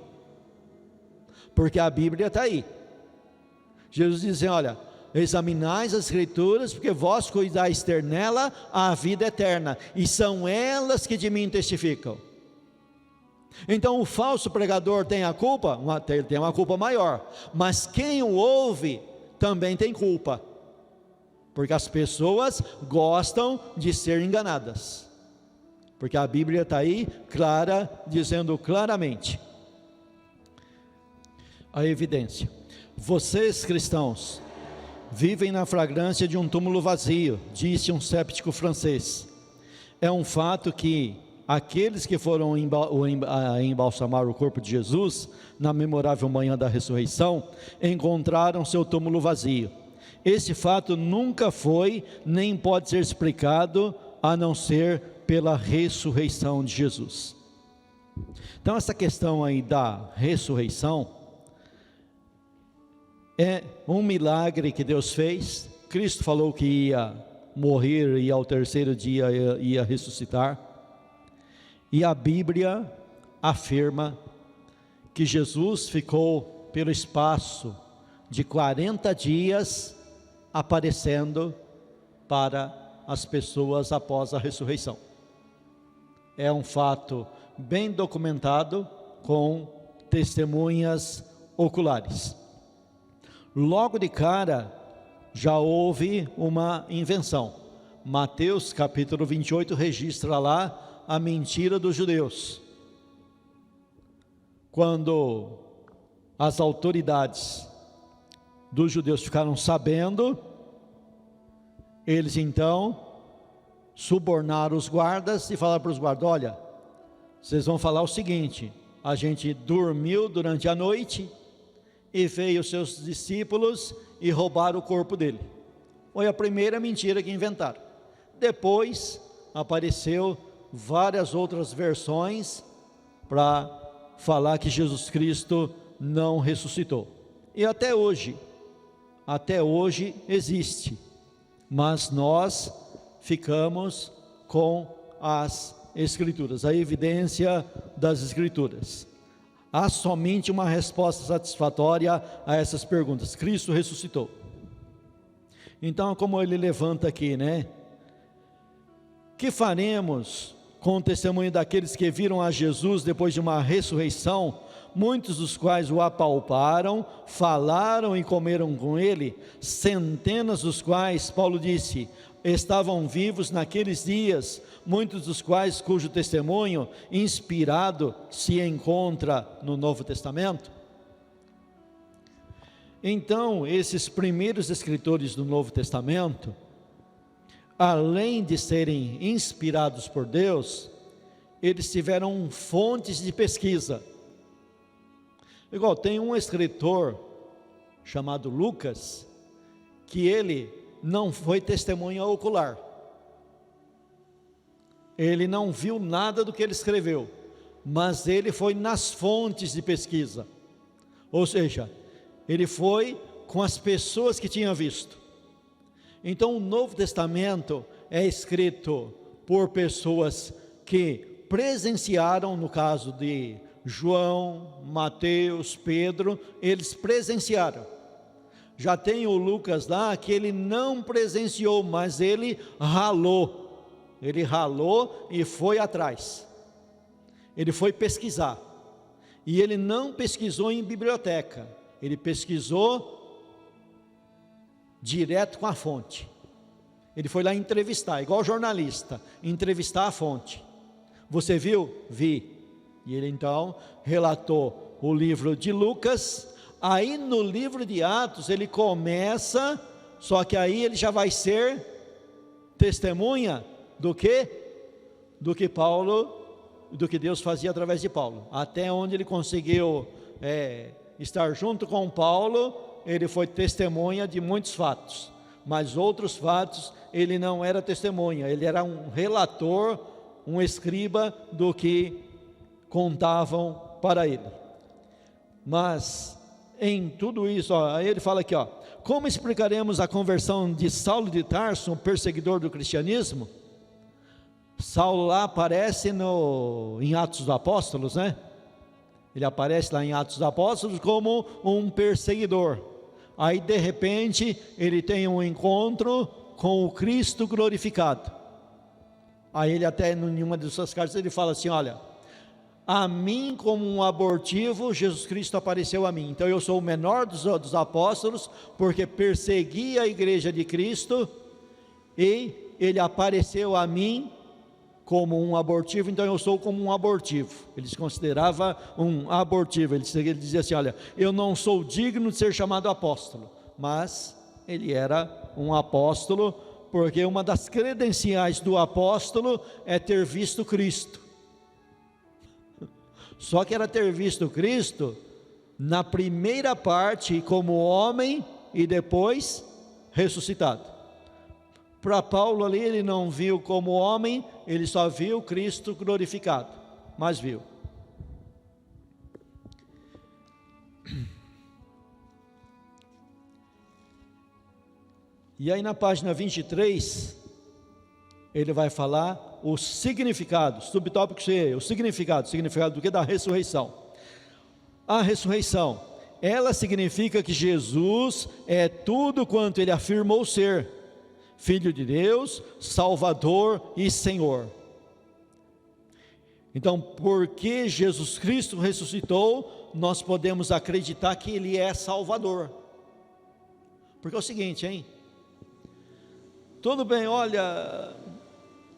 Porque a Bíblia está aí. Jesus diz assim: olha, examinais as Escrituras, porque vós cuidais ter nela a vida eterna, e são elas que de mim testificam. Então o falso pregador tem a culpa? Tem uma culpa maior, mas quem o ouve também tem culpa, porque as pessoas gostam de ser enganadas, porque a Bíblia está aí clara, dizendo claramente a evidência. Vocês cristãos vivem na fragrância de um túmulo vazio, disse um séptico francês. É um fato que aqueles que foram embalsamar o corpo de Jesus, na memorável manhã da ressurreição, encontraram seu túmulo vazio. Esse fato nunca foi, nem pode ser explicado, a não ser pela ressurreição de Jesus. Então essa questão aí da ressurreição, é um milagre que Deus fez. Cristo falou que ia morrer e ao terceiro dia ia ressuscitar. E a Bíblia afirma que Jesus ficou pelo espaço de 40 dias aparecendo para as pessoas após a ressurreição. É um fato bem documentado com testemunhas oculares. Logo de cara, já houve uma invenção. Mateus capítulo 28 registra lá a mentira dos judeus. Quando as autoridades dos judeus ficaram sabendo, eles então subornaram os guardas e falaram para os guardas: olha, vocês vão falar o seguinte: a gente dormiu durante a noite e veio os seus discípulos e roubaram o corpo dele. Foi a primeira mentira que inventaram. Depois apareceu várias outras versões para falar que Jesus Cristo não ressuscitou. E até hoje existe, mas nós ficamos com as Escrituras, a evidência das Escrituras. Há somente uma resposta satisfatória a essas perguntas: Cristo ressuscitou. Então, como ele levanta aqui, né? Que faremos com o testemunho daqueles que viram a Jesus depois de uma ressurreição, muitos dos quais o apalparam, falaram e comeram com ele, centenas dos quais, Paulo disse, estavam vivos naqueles dias, muitos dos quais cujo testemunho inspirado se encontra no Novo Testamento. Então, esses primeiros escritores do Novo Testamento, além de serem inspirados por Deus, eles tiveram fontes de pesquisa. Igual, tem um escritor chamado Lucas, que ele não foi testemunha ocular. Ele não viu nada do que ele escreveu, mas ele foi nas fontes de pesquisa. Ou seja, ele foi com as pessoas que tinham visto. Então o Novo Testamento é escrito por pessoas que presenciaram, no caso de João, Mateus, Pedro, eles presenciaram. Já tem o Lucas lá, que ele não presenciou, mas ele ralou. Ele ralou e foi atrás. Ele foi pesquisar. E ele não pesquisou em biblioteca. Ele pesquisou direto com a fonte. Ele foi lá entrevistar, igual jornalista, entrevistar a fonte. Você viu? Vi. E ele então relatou o livro de Lucas. Aí no livro de Atos ele começa, só que aí ele já vai ser testemunha do que? Do que Paulo, do que Deus fazia através de Paulo. Até onde ele conseguiu estar junto com Paulo, ele foi testemunha de muitos fatos. Mas outros fatos ele não era testemunha, ele era um relator, um escriba do que contavam para ele. Mas em tudo isso, aí ele fala aqui, como explicaremos a conversão de Saulo de Tarso, um perseguidor do cristianismo? Saulo lá aparece em Atos dos Apóstolos, né? Ele aparece lá em Atos dos Apóstolos como um perseguidor. Aí de repente ele tem um encontro com o Cristo glorificado. Aí ele até em uma de suas cartas ele fala assim, olha, a mim como um abortivo Jesus Cristo apareceu a mim. Então eu sou o menor dos apóstolos, porque persegui a igreja de Cristo, e ele apareceu a mim como um abortivo, então eu sou como um abortivo. Ele se considerava um abortivo, ele dizia assim, olha, eu não sou digno de ser chamado apóstolo, mas ele era um apóstolo, porque uma das credenciais do apóstolo é ter visto Cristo. Só que era ter visto Cristo na primeira parte como homem e depois ressuscitado. Para Paulo ali ele não viu como homem, ele só viu Cristo glorificado, mas viu. E aí na página 23, ele vai falar o significado, subtópico C, o significado do que? Da ressurreição. A ressurreição, ela significa que Jesus é tudo quanto ele afirmou ser, Filho de Deus, Salvador e Senhor. Então, porque Jesus Cristo ressuscitou, nós podemos acreditar que ele é Salvador. Porque é o seguinte, hein? Tudo bem, olha,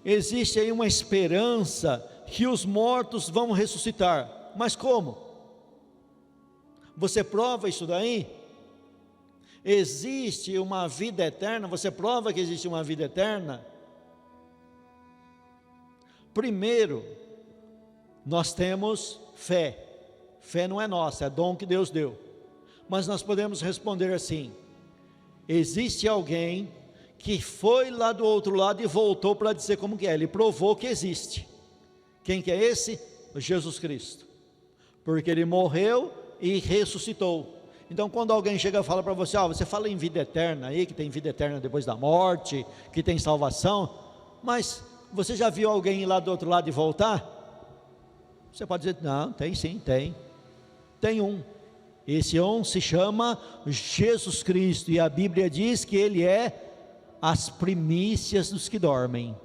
existe aí uma esperança que os mortos vão ressuscitar, mas como? Você prova isso daí? Existe uma vida eterna? Você prova que existe uma vida eterna? Primeiro, nós temos fé. Fé não é nossa, é dom que Deus deu. Mas nós podemos responder assim: existe alguém que foi lá do outro lado e voltou para dizer como que é, ele provou que existe. Quem que é esse? Jesus Cristo, porque ele morreu e ressuscitou. Então quando alguém chega e fala para você, você fala em vida eterna aí, que tem vida eterna depois da morte, que tem salvação, mas você já viu alguém ir lá do outro lado e voltar? Você pode dizer, não, tem sim, tem um. Esse um se chama Jesus Cristo, e a Bíblia diz que ele é as primícias dos que dormem.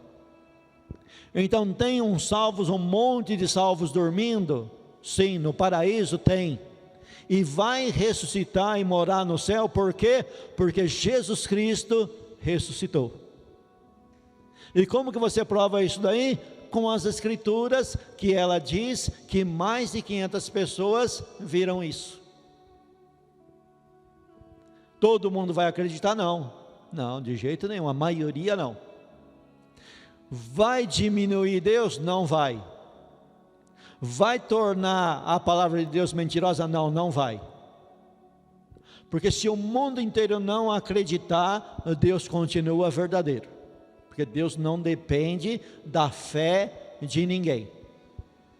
Então tem um monte de salvos dormindo? Sim, no paraíso tem, e vai ressuscitar e morar no céu. Por quê? Porque Jesus Cristo ressuscitou. E como que você prova isso daí? Com as escrituras, que ela diz que mais de 500 pessoas viram isso. Todo mundo vai acreditar? Não, não, de jeito nenhum, a maioria não. Vai diminuir Deus? Não vai. Vai tornar a palavra de Deus mentirosa? Não, não vai. Porque se o mundo inteiro não acreditar, Deus continua verdadeiro. Porque Deus não depende da fé de ninguém.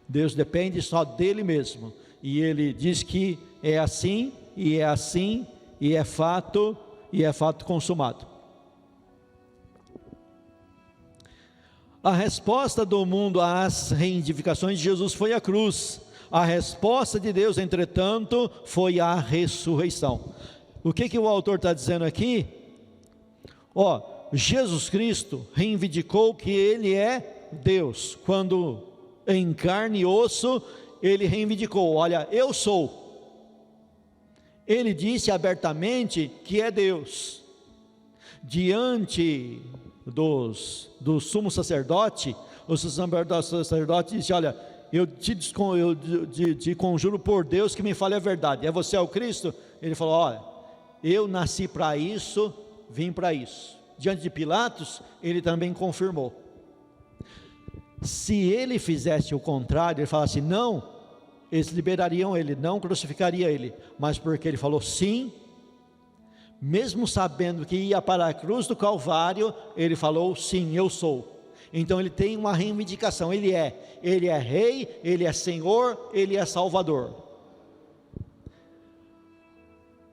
Deus depende só dele mesmo. E ele diz que é assim, e é assim, e é fato consumado. A resposta do mundo às reivindicações de Jesus foi a cruz. A resposta de Deus, entretanto, foi a ressurreição. O que o autor está dizendo aqui? Jesus Cristo reivindicou que Ele é Deus. Quando em carne e osso, Ele reivindicou: olha, eu sou. Ele disse abertamente que é Deus. Diante do sumo sacerdote, o sacerdote disse: olha, eu te conjuro por Deus que me fale a verdade, é você o Cristo? Ele falou: olha, eu nasci para isso, vim para isso. Diante de Pilatos, ele também confirmou. Se ele fizesse o contrário, ele falasse não, eles liberariam ele, não crucificariam ele, mas porque ele falou sim, mesmo sabendo que ia para a cruz do Calvário, ele falou sim, eu sou. Então ele tem uma reivindicação, ele é rei, ele é senhor, ele é salvador.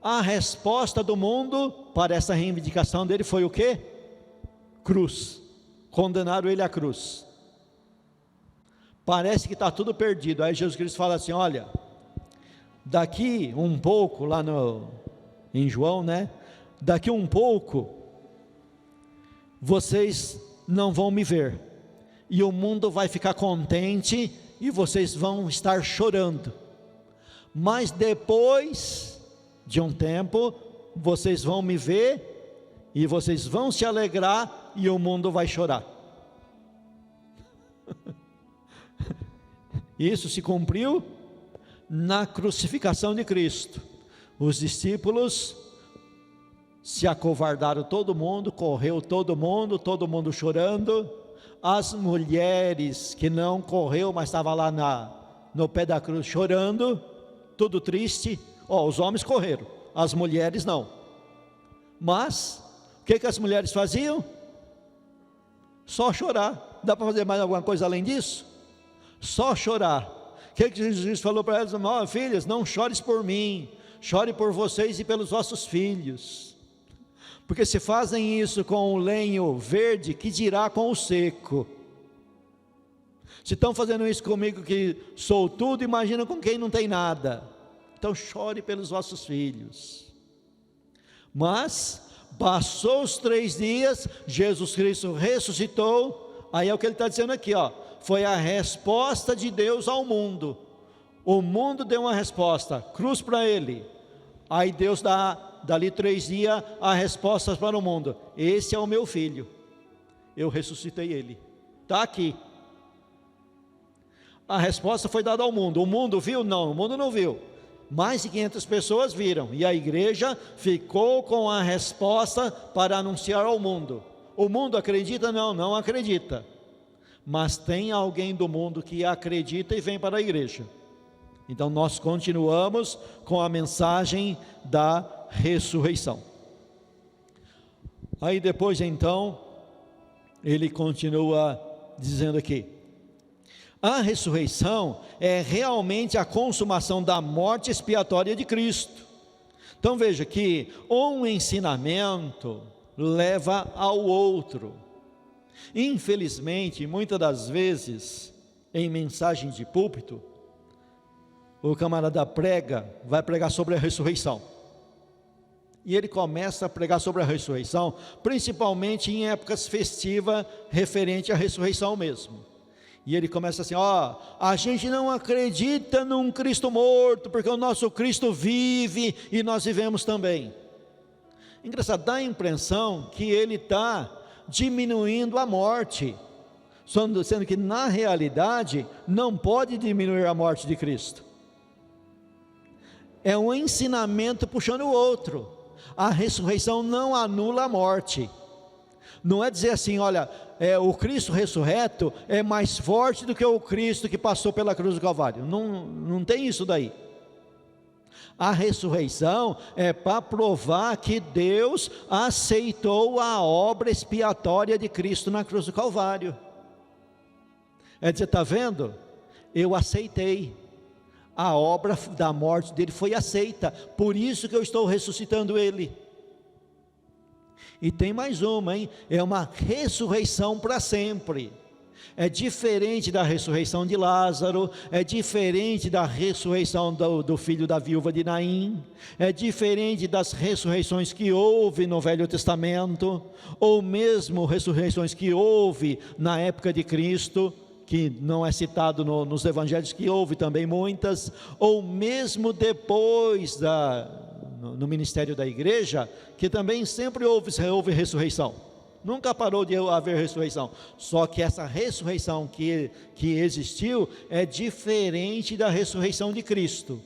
A resposta do mundo para essa reivindicação dele foi o quê? Cruz. Condenaram ele à cruz. Parece que está tudo perdido. Aí Jesus Cristo fala assim: olha, daqui um pouco, lá em João, né? Daqui um pouco, vocês não vão me ver, e o mundo vai ficar contente, e vocês vão estar chorando, mas depois de um tempo, vocês vão me ver, e vocês vão se alegrar, e o mundo vai chorar. Isso se cumpriu na crucificação de Cristo. Os discípulos se acovardaram, todo mundo, correu todo mundo chorando. As mulheres que não correu, mas estava lá no pé da cruz chorando, tudo triste. Os homens correram, as mulheres não. Mas o que as mulheres faziam? Só chorar. Dá para fazer mais alguma coisa além disso? Só chorar. O que Jesus falou para elas? Filhas, não chores por mim, chore por vocês e pelos vossos filhos. Porque se fazem isso com o lenho verde, que dirá com o seco? Se estão fazendo isso comigo que sou tudo, imagina com quem não tem nada. Então chore pelos vossos filhos. Mas passou os 3 dias, Jesus Cristo ressuscitou. Aí é o que ele está dizendo aqui, foi a resposta de Deus ao mundo. O mundo deu uma resposta, cruz para ele. Aí Deus dá, dali 3 dias, a resposta para o mundo: esse é o meu filho, eu ressuscitei ele, está aqui. A resposta foi dada ao mundo. O mundo viu? Não, o mundo não viu. Mais de 500 pessoas viram, e a igreja ficou com a resposta para anunciar ao mundo. O mundo acredita? Não, não acredita. Mas tem alguém do mundo que acredita e vem para a igreja. Então nós continuamos com a mensagem da ressurreição. Aí depois então, ele continua dizendo aqui: a ressurreição é realmente a consumação da morte expiatória de Cristo. Então veja que um ensinamento leva ao outro. Infelizmente, muitas das vezes, em mensagem de púlpito, o camarada vai pregar sobre a ressurreição. E ele começa a pregar sobre a ressurreição, principalmente em épocas festivas, referente à ressurreição mesmo. E ele começa assim: a gente não acredita num Cristo morto, porque o nosso Cristo vive e nós vivemos também. Engraçado, dá a impressão que ele está diminuindo a morte, sendo que na realidade não pode diminuir a morte de Cristo. É um ensinamento puxando o outro. A ressurreição não anula a morte. Não é dizer assim, olha, o Cristo ressurreto é mais forte do que o Cristo que passou pela cruz do Calvário. Não tem isso daí. A ressurreição é para provar que Deus aceitou a obra expiatória de Cristo na cruz do Calvário. É dizer, está vendo? Eu aceitei. A obra da morte dele foi aceita, por isso que eu estou ressuscitando ele. E tem mais uma, hein? É uma ressurreição para sempre. É diferente da ressurreição de Lázaro, é diferente da ressurreição do filho da viúva de Naim, é diferente das ressurreições que houve no Velho Testamento, ou mesmo ressurreições que houve na época de Cristo, que não é citado nos evangelhos, que houve também muitas, ou mesmo depois no ministério da igreja, que também sempre houve ressurreição, nunca parou de haver ressurreição, só que essa ressurreição que existiu é diferente da ressurreição de Cristo.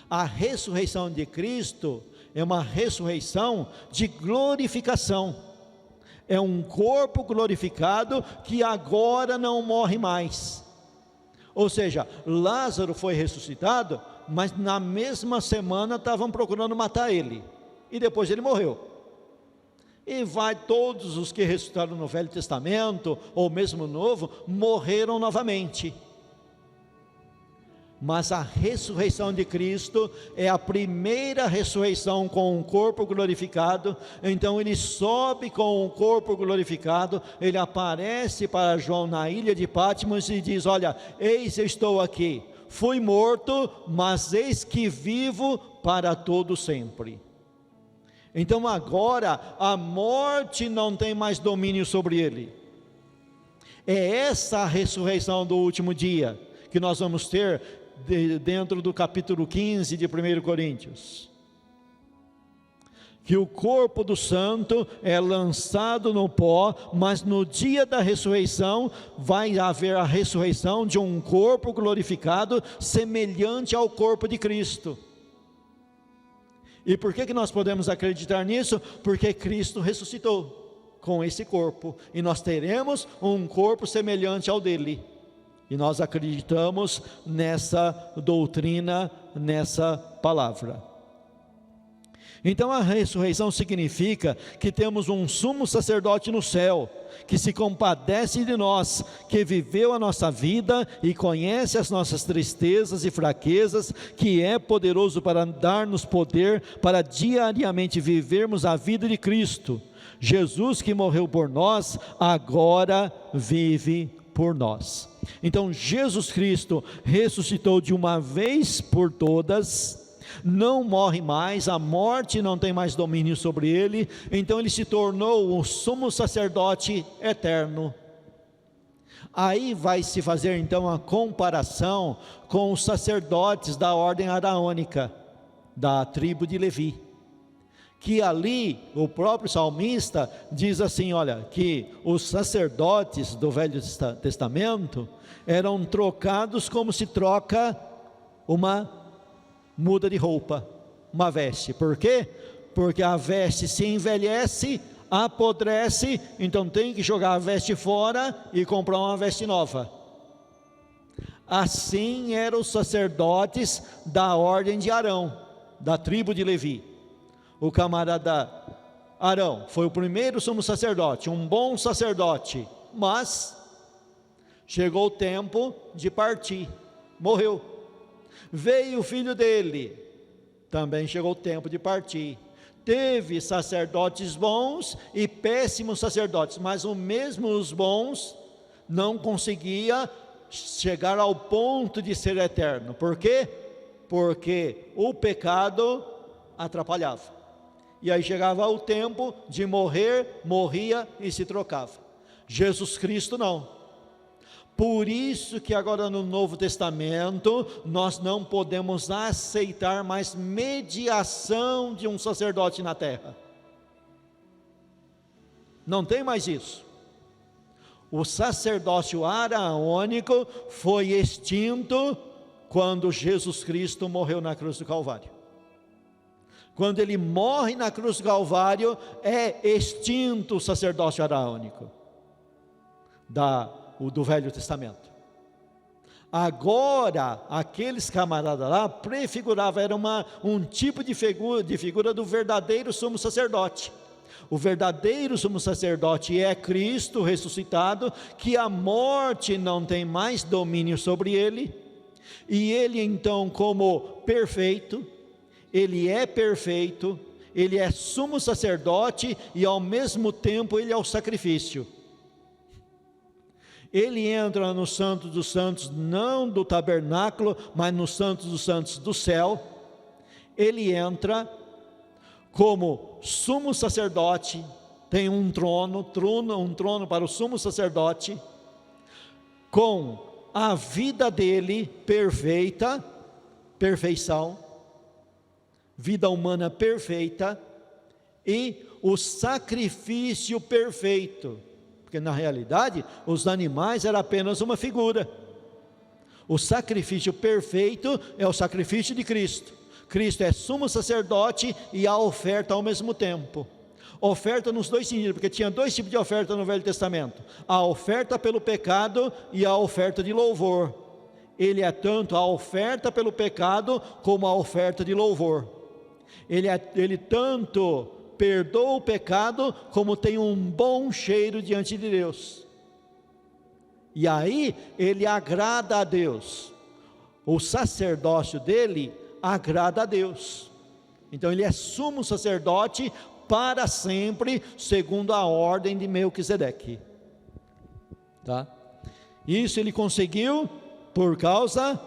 A ressurreição de Cristo é uma ressurreição de glorificação, é um corpo glorificado que agora não morre mais. Ou seja, Lázaro foi ressuscitado, mas na mesma semana estavam procurando matar ele, e depois ele morreu. E todos os que ressuscitaram no Velho Testamento, ou mesmo no Novo, morreram novamente. Mas a ressurreição de Cristo é a primeira ressurreição com um corpo glorificado. Então ele sobe com um corpo glorificado, ele aparece para João na ilha de Patmos e diz, olha, eis eu estou aqui, fui morto, mas eis que vivo para todo sempre. Então agora a morte não tem mais domínio sobre ele. É essa a ressurreição do último dia que nós vamos ter dentro do capítulo 15 de 1 Coríntios, que o corpo do santo é lançado no pó, mas no dia da ressurreição vai haver a ressurreição de um corpo glorificado semelhante ao corpo de Cristo. E por que nós podemos acreditar nisso? Porque Cristo ressuscitou com esse corpo, e nós teremos um corpo semelhante ao dele. E nós acreditamos nessa doutrina, nessa palavra. Então a ressurreição significa que temos um sumo sacerdote no céu, que se compadece de nós, que viveu a nossa vida e conhece as nossas tristezas e fraquezas, que é poderoso para dar-nos poder para diariamente vivermos a vida de Cristo. Jesus, que morreu por nós, agora vive por nós. Então Jesus Cristo ressuscitou de uma vez por todas, não morre mais, a morte não tem mais domínio sobre ele, então ele se tornou o sumo sacerdote eterno. Aí vai se fazer então a comparação com os sacerdotes da ordem araônica, da tribo de Levi, que ali o próprio salmista diz assim, olha, que os sacerdotes do Velho Testamento eram trocados como se troca uma muda de roupa, uma veste. Por quê? Porque a veste se envelhece, apodrece, então tem que jogar a veste fora e comprar uma veste nova. Assim eram os sacerdotes da ordem de Arão, da tribo de Levi. O camarada Arão foi o primeiro sumo sacerdote, um bom sacerdote, mas chegou o tempo de partir, morreu. Veio o filho dele, também chegou o tempo de partir. Teve sacerdotes bons e péssimos sacerdotes, mas o mesmo os bons não conseguia chegar ao ponto de ser eterno. Por quê? Porque o pecado atrapalhava. E aí chegava o tempo de morrer, morria e se trocava. Jesus Cristo não. Por isso que agora no Novo Testamento, nós não podemos aceitar mais mediação de um sacerdote na terra. Não tem mais isso. O sacerdócio araônico foi extinto quando Jesus Cristo morreu na cruz do Calvário. Quando ele morre na cruz do Calvário, é extinto o sacerdócio araônico do Velho Testamento. Agora, aqueles camaradas lá prefiguravam, era um tipo de figura do verdadeiro sumo sacerdote. O verdadeiro sumo sacerdote é Cristo ressuscitado, que a morte não tem mais domínio sobre ele, e ele então, como perfeito, ele é sumo sacerdote e ao mesmo tempo ele é o sacrifício. Ele entra no Santo dos Santos, não do tabernáculo, mas no Santo dos Santos do céu. Ele entra como sumo sacerdote, tem um trono para o sumo sacerdote, com a vida dele perfeição, vida humana perfeita, e o sacrifício perfeito. Porque na realidade, os animais eram apenas uma figura. O sacrifício perfeito é o sacrifício de Cristo. Cristo é sumo sacerdote e a oferta ao mesmo tempo. Oferta nos dois sentidos, porque tinha dois tipos de oferta no Velho Testamento: a oferta pelo pecado e a oferta de louvor. Ele é tanto a oferta pelo pecado como a oferta de louvor. Ele tanto perdoa o pecado, como tem um bom cheiro diante de Deus, e aí ele agrada a Deus. O sacerdócio dele agrada a Deus, então ele é sumo sacerdote para sempre, segundo a ordem de Melquisedeque, tá? Isso ele conseguiu por causa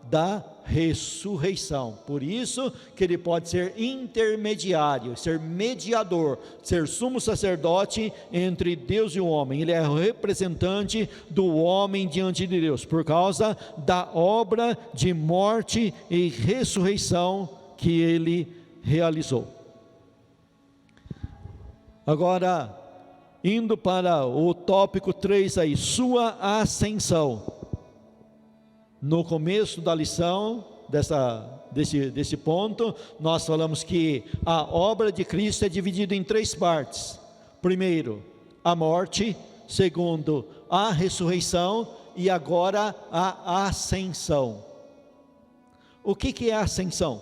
da ressurreição. Por isso que ele pode ser intermediário, ser mediador, ser sumo sacerdote entre Deus e o homem. Ele é o representante do homem diante de Deus, por causa da obra de morte e ressurreição que ele realizou. Agora, indo para o tópico 3 aí, sua ascensão. No começo da lição, desse ponto, nós falamos que a obra de Cristo é dividida em 3 partes. Primeiro, a morte. Segundo, a ressurreição. E agora, a ascensão. O que é a ascensão?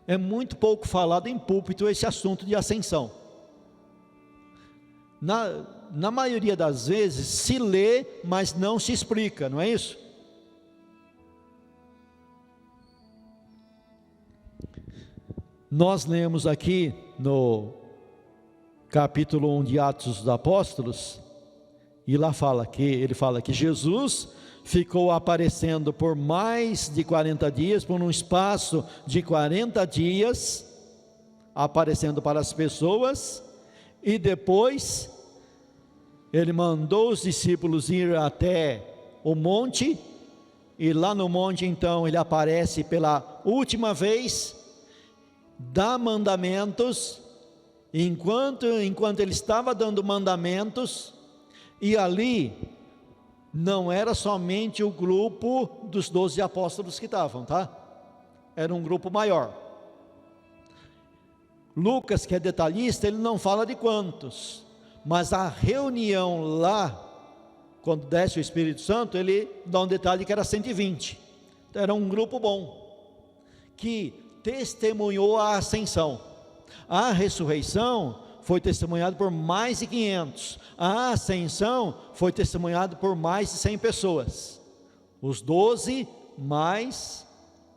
É muito pouco falado em púlpito esse assunto de ascensão. Na maioria das vezes se lê, mas não se explica, não é isso? Nós lemos aqui no capítulo 1 de Atos dos Apóstolos, e lá ele fala que Jesus ficou aparecendo por mais de 40 dias, por um espaço de 40 dias, aparecendo para as pessoas, e depois ele mandou os discípulos ir até o monte, e lá no monte então ele aparece pela última vez, dá mandamentos, enquanto ele estava dando mandamentos, e ali não era somente o grupo dos 12 apóstolos que estavam, tá? Era um grupo maior. Lucas, que é detalhista, ele não fala de quantos, mas a reunião lá, quando desce o Espírito Santo, ele dá um detalhe que era 120, então era um grupo bom, que testemunhou a ascensão. A ressurreição foi testemunhada por mais de 500, a ascensão foi testemunhada por mais de 100 pessoas, os 12 mais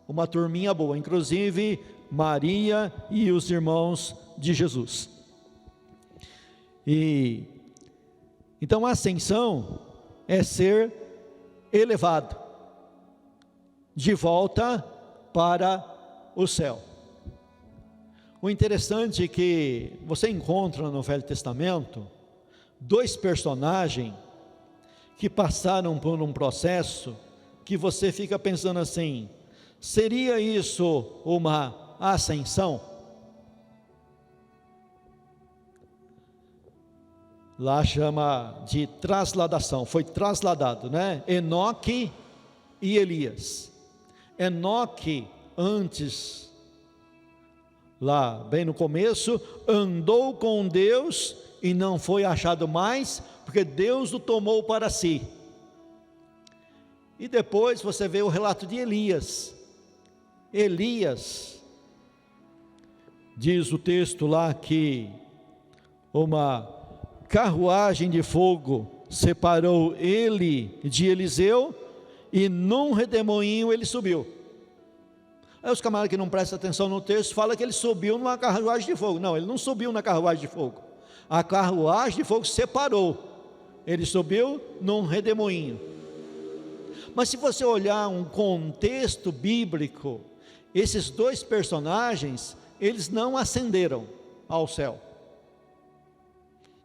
uma turminha boa, inclusive Maria e os irmãos de Jesus. Então a ascensão é ser elevado de volta para o céu. O interessante é que você encontra no Velho Testamento 2 personagens que passaram por um processo que você fica pensando assim: seria isso uma ascensão? lá chama de trasladação, foi trasladado, né? Enoque e Elias. Enoque, antes, lá bem no começo, andou com Deus e não foi achado mais, porque Deus o tomou para si. E depois você vê o relato de Elias. Elias, diz o texto lá que uma carruagem de fogo separou ele de Eliseu, e num redemoinho ele subiu. Aí os camaradas que não prestam atenção no texto falam que ele subiu numa carruagem de fogo. Não, ele não subiu na carruagem de fogo. A carruagem de fogo separou. Ele subiu num redemoinho. Mas se você olhar um contexto bíblico, esses dois personagens, eles não ascenderam ao céu.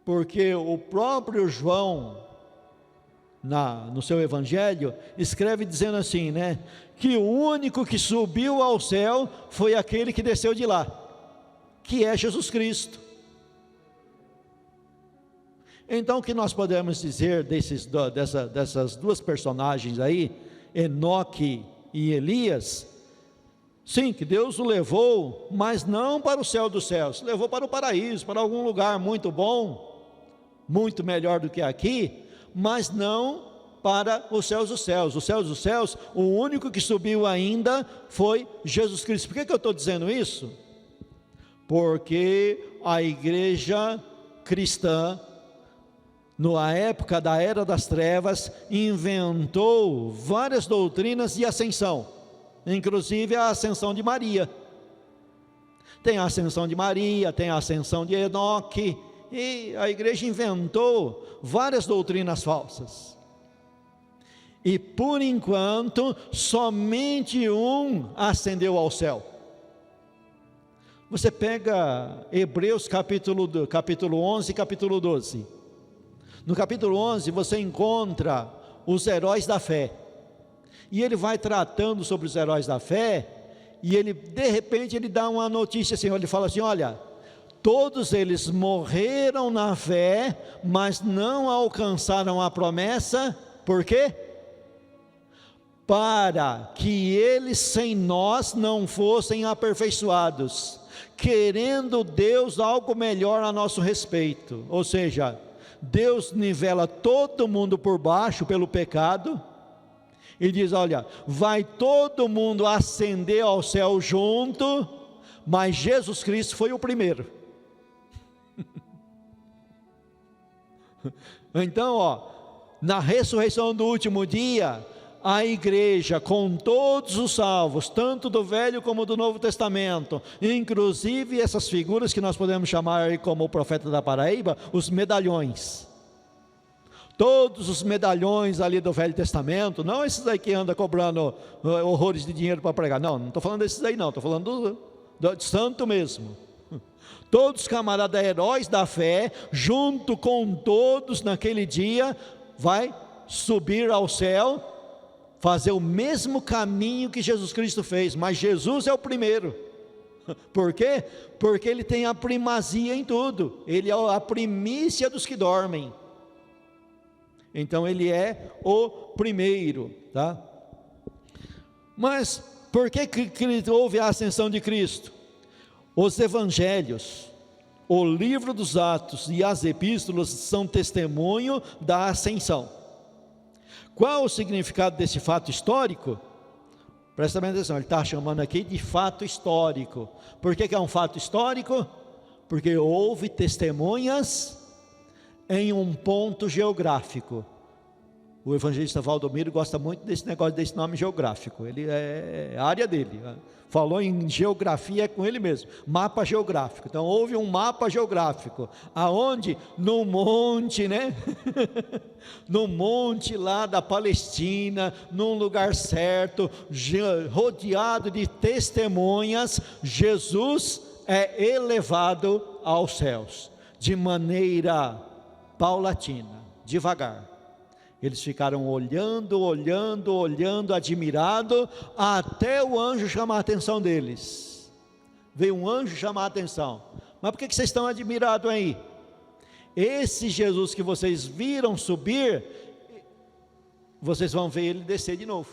Porque o próprio João, no seu evangelho, escreve dizendo assim, né? Que o único que subiu ao céu foi aquele que desceu de lá, que é Jesus Cristo. Então o que nós podemos dizer dessas duas personagens aí, Enoque e Elias? Sim, que Deus o levou, mas não para o céu dos céus, levou para o paraíso, para algum lugar muito bom, muito melhor do que aqui, mas não para os céus dos céus. Os céus dos céus, o único que subiu ainda foi Jesus Cristo. Por que eu estou dizendo isso? Porque a igreja cristã, na época da Era das Trevas, inventou várias doutrinas de ascensão, inclusive a ascensão de Maria. Tem a ascensão de Maria, tem a ascensão de Enoque, e a igreja inventou várias doutrinas falsas. E por enquanto, somente um ascendeu ao céu. Você pega Hebreus capítulo 11 e capítulo 12. No capítulo 11 você encontra os heróis da fé. E ele vai tratando sobre os heróis da fé, e ele, de repente, ele dá uma notícia assim, ele fala assim, olha, todos eles morreram na fé, mas não alcançaram a promessa. Por quê? Para que eles sem nós não fossem aperfeiçoados, querendo Deus algo melhor a nosso respeito. Ou seja, Deus nivela todo mundo por baixo pelo pecado, e diz, olha, vai todo mundo ascender ao céu junto, mas Jesus Cristo foi o primeiro. Então, na ressurreição do último dia, a igreja, com todos os salvos, tanto do Velho como do Novo Testamento, inclusive essas figuras que nós podemos chamar como o profeta da Paraíba, os medalhões. Todos os medalhões ali do Velho Testamento, não esses aí que andam cobrando horrores de dinheiro para pregar, não estou falando desses aí não, estou falando do santo mesmo. Todos os camaradas heróis da fé, junto com todos naquele dia, vai subir ao céu, fazer o mesmo caminho que Jesus Cristo fez, mas Jesus é o primeiro. Por quê? Porque ele tem a primazia em tudo, ele é a primícia dos que dormem. Então ele é o primeiro, tá? Mas por que houve a ascensão de Cristo? Os evangelhos, o livro dos Atos e as epístolas são testemunho da ascensão. Qual o significado desse fato histórico? Presta bem atenção, ele está chamando aqui de fato histórico. Por que é um fato histórico? Porque houve testemunhas em um ponto geográfico. O evangelista Valdomiro gosta muito desse negócio, desse nome geográfico, ele é a área dele, falou em geografia com ele mesmo, mapa geográfico. Então houve um mapa geográfico, aonde? No monte, né? No monte lá da Palestina, num lugar certo, rodeado de testemunhas, Jesus é elevado aos céus, de maneira paulatina, devagar. Eles ficaram olhando, admirado, até o anjo chamar a atenção deles. Veio um anjo chamar a atenção. Mas por que vocês estão admirados aí? Esse Jesus que vocês viram subir, vocês vão ver ele descer de novo.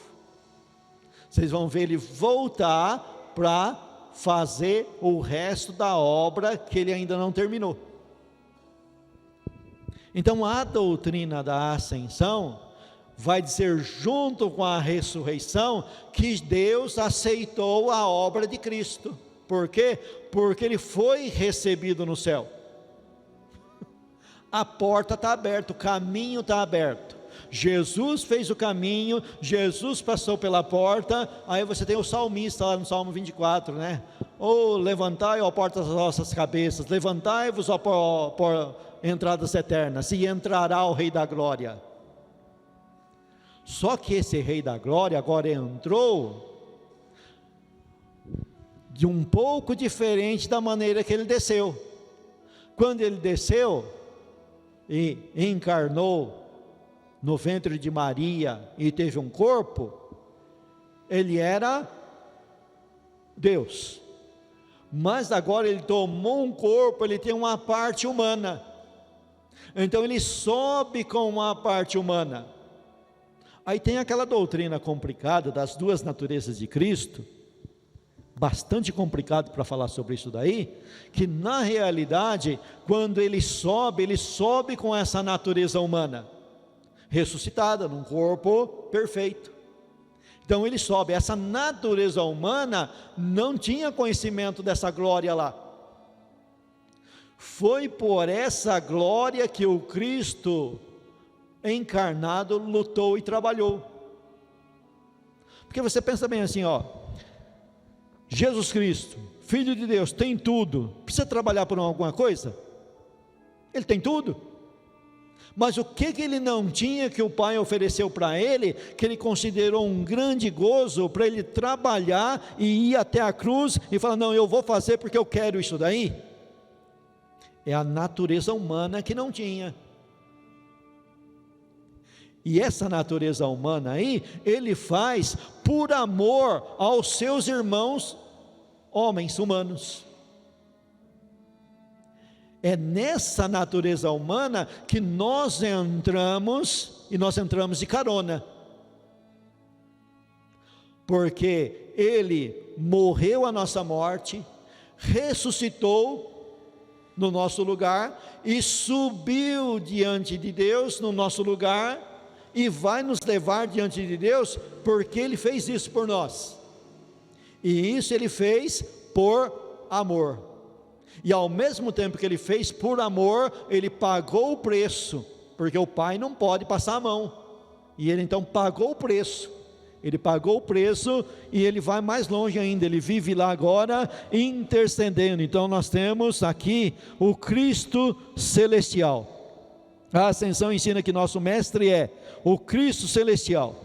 Vocês vão ver ele voltar para fazer o resto da obra que ele ainda não terminou. Então a doutrina da ascensão vai dizer, junto com a ressurreição, que Deus aceitou a obra de Cristo. Por quê? Porque ele foi recebido no céu. A porta está aberta, o caminho está aberto. Jesus fez o caminho, Jesus passou pela porta. Aí você tem o salmista lá no Salmo 24, né? Levantai, ó portas das vossas cabeças, levantai-vos, ó por entradas eternas, e entrará o Rei da Glória. Só que esse Rei da Glória agora entrou de um pouco diferente da maneira que ele desceu. Quando ele desceu e encarnou no ventre de Maria e teve um corpo, ele era Deus. Mas agora ele tomou um corpo, ele tem uma parte humana. Então ele sobe com uma parte humana. Aí tem aquela doutrina complicada das duas naturezas de Cristo, bastante complicado para falar sobre isso daí, que na realidade, quando ele sobe com essa natureza humana, ressuscitada, num corpo perfeito. Então ele sobe, essa natureza humana não tinha conhecimento dessa glória lá. Foi por essa glória que o Cristo encarnado lutou e trabalhou. Porque você pensa bem assim, Jesus Cristo, Filho de Deus, tem tudo, precisa trabalhar por alguma coisa? Ele tem tudo. Mas o que ele não tinha que o Pai ofereceu para ele, que ele considerou um grande gozo para ele trabalhar e ir até a cruz e falar, não, eu vou fazer porque eu quero isso daí? É a natureza humana que não tinha. E essa natureza humana aí, ele faz por amor aos seus irmãos, homens humanos. É nessa natureza humana que nós entramos, e nós entramos de carona. Porque ele morreu a nossa morte, ressuscitou no nosso lugar, e subiu diante de Deus no nosso lugar, e vai nos levar diante de Deus, porque ele fez isso por nós. E isso ele fez por amor. E ao mesmo tempo que ele fez por amor, ele pagou o preço, porque o Pai não pode passar a mão, e ele então pagou o preço. Ele pagou o preço e ele vai mais longe ainda, ele vive lá agora intercedendo. Então nós temos aqui o Cristo celestial. A ascensão ensina que nosso mestre é o Cristo celestial.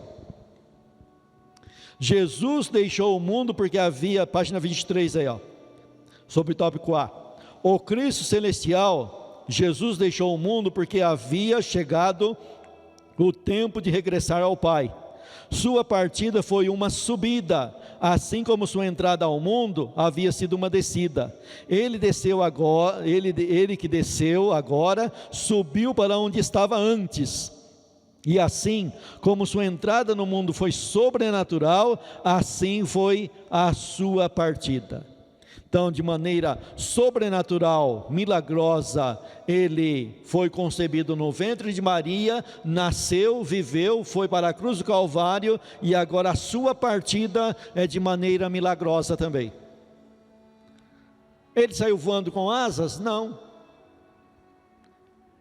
Jesus deixou o mundo porque havia, página 23 aí, sobre o tópico A. O Cristo celestial, Jesus deixou o mundo porque havia chegado o tempo de regressar ao Pai. Sua partida foi uma subida, assim como sua entrada ao mundo havia sido uma descida. Ele desceu agora, ele que desceu agora, subiu para onde estava antes. E assim como sua entrada no mundo foi sobrenatural, assim foi a sua partida. Então, de maneira sobrenatural, milagrosa, ele foi concebido no ventre de Maria, nasceu, viveu, foi para a cruz do Calvário, e agora a sua partida é de maneira milagrosa também. Ele saiu voando com asas? Não.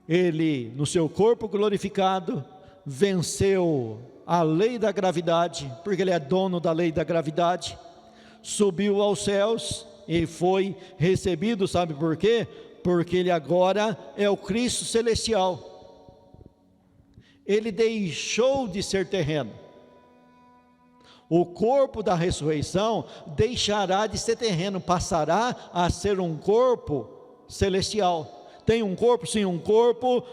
Ele, no seu corpo glorificado, venceu a lei da gravidade, porque ele é dono da lei da gravidade, subiu aos céus, e foi recebido, sabe por quê? Porque ele agora é o Cristo celestial. Ele deixou de ser terreno. O corpo da ressurreição deixará de ser terreno, passará a ser um corpo celestial. Tem um corpo, sim, um corpo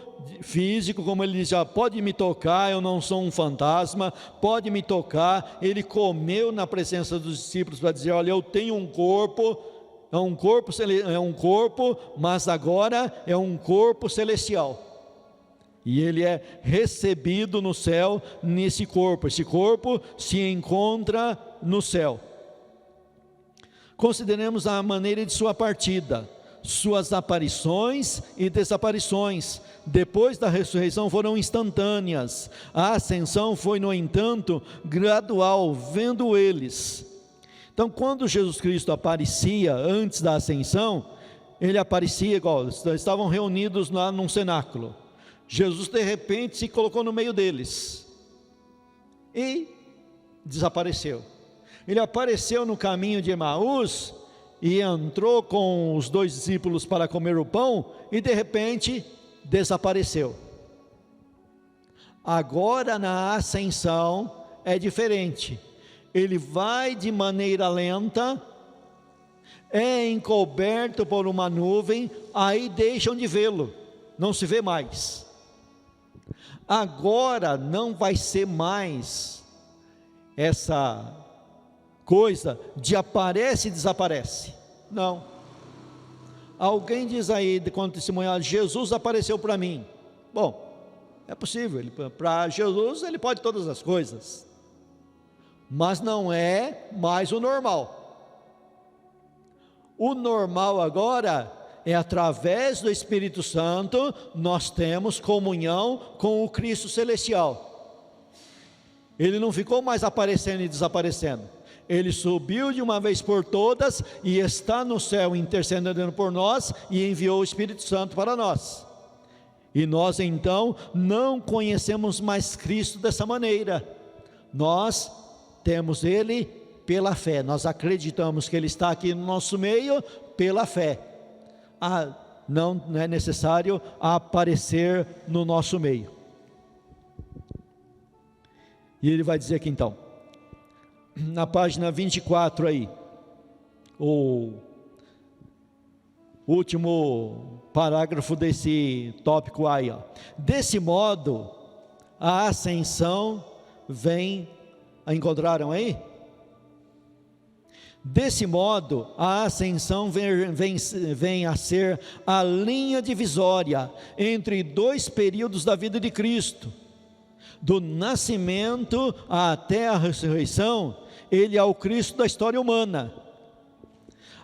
físico, como ele diz, pode me tocar, eu não sou um fantasma, pode me tocar. Ele comeu na presença dos discípulos para dizer, olha, eu tenho um corpo, é um corpo, mas agora é um corpo celestial. E ele é recebido no céu nesse corpo. Esse corpo se encontra no céu. Consideremos a maneira de sua partida. Suas aparições e desaparições depois da ressurreição foram instantâneas. A ascensão foi, no entanto, gradual, vendo eles. Então, quando Jesus Cristo aparecia antes da ascensão, ele aparecia igual, estavam reunidos lá num cenáculo. Jesus de repente se colocou no meio deles e desapareceu. Ele apareceu no caminho de Emaús e entrou com os 2 discípulos para comer o pão e de repente desapareceu. Agora na ascensão é diferente. Ele vai de maneira lenta, é encoberto por uma nuvem, aí deixam de vê-lo, não se vê mais. Agora não vai ser mais essa coisa de aparece e desaparece, não. Alguém diz aí, quando testemunhar, Jesus apareceu para mim. Bom, é possível, para Jesus ele pode todas as coisas, mas não é mais o normal. O normal agora é através do Espírito Santo, nós temos comunhão com o Cristo celestial. Ele não ficou mais aparecendo e desaparecendo. Ele subiu de uma vez por todas e está no céu intercedendo por nós e enviou o Espírito Santo para nós. E nós então não conhecemos mais Cristo dessa maneira. Nós temos Ele pela fé. Nós acreditamos que Ele está aqui no nosso meio pela fé. Não é necessário aparecer no nosso meio. E ele vai dizer aqui então, na página 24 aí, o último parágrafo desse tópico aí, ó. Desse modo, a ascensão vem, encontraram aí? Desse modo, a ascensão vem a ser a linha divisória entre 2 períodos da vida de Cristo. Do nascimento até a ressurreição, ele é o Cristo da história humana.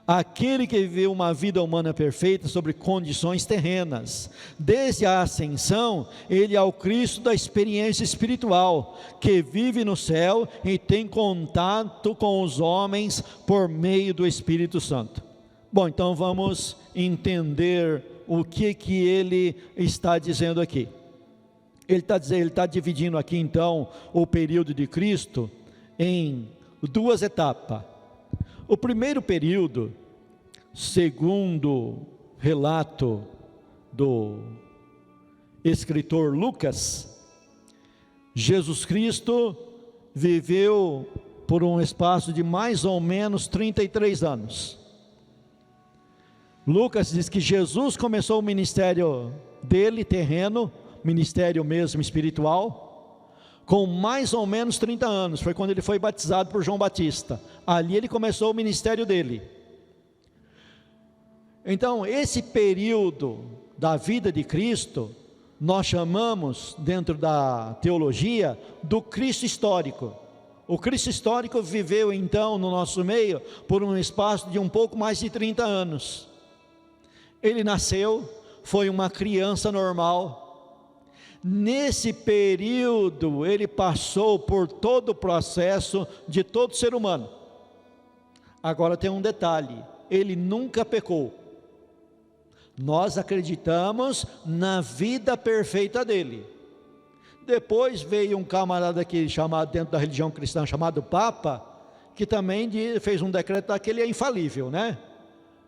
Aquele que viveu uma vida humana perfeita sobre condições terrenas. Desde a ascensão, ele é o Cristo da experiência espiritual, que vive no céu e tem contato com os homens por meio do Espírito Santo. Bom, então vamos entender o que ele está dizendo aqui. Ele está dividindo aqui então o período de Cristo em 2 etapas. O primeiro período, segundo relato do escritor Lucas, Jesus Cristo viveu por um espaço de mais ou menos 33 anos. Lucas diz que Jesus começou o ministério dele terreno, ministério mesmo espiritual, com mais ou menos 30 anos, foi quando ele foi batizado por João Batista. Ali ele começou o ministério dele. Então, esse período da vida de Cristo, nós chamamos, dentro da teologia, do Cristo histórico. O Cristo histórico viveu então no nosso meio, por um espaço de um pouco mais de 30 anos. Ele nasceu, foi uma criança normal. Nesse período, ele passou por todo o processo de todo ser humano. Agora tem um detalhe, ele nunca pecou. Nós acreditamos na vida perfeita dele. Depois veio um camarada aqui, chamado dentro da religião cristã, chamado Papa, que também fez um decreto que ele é infalível, né?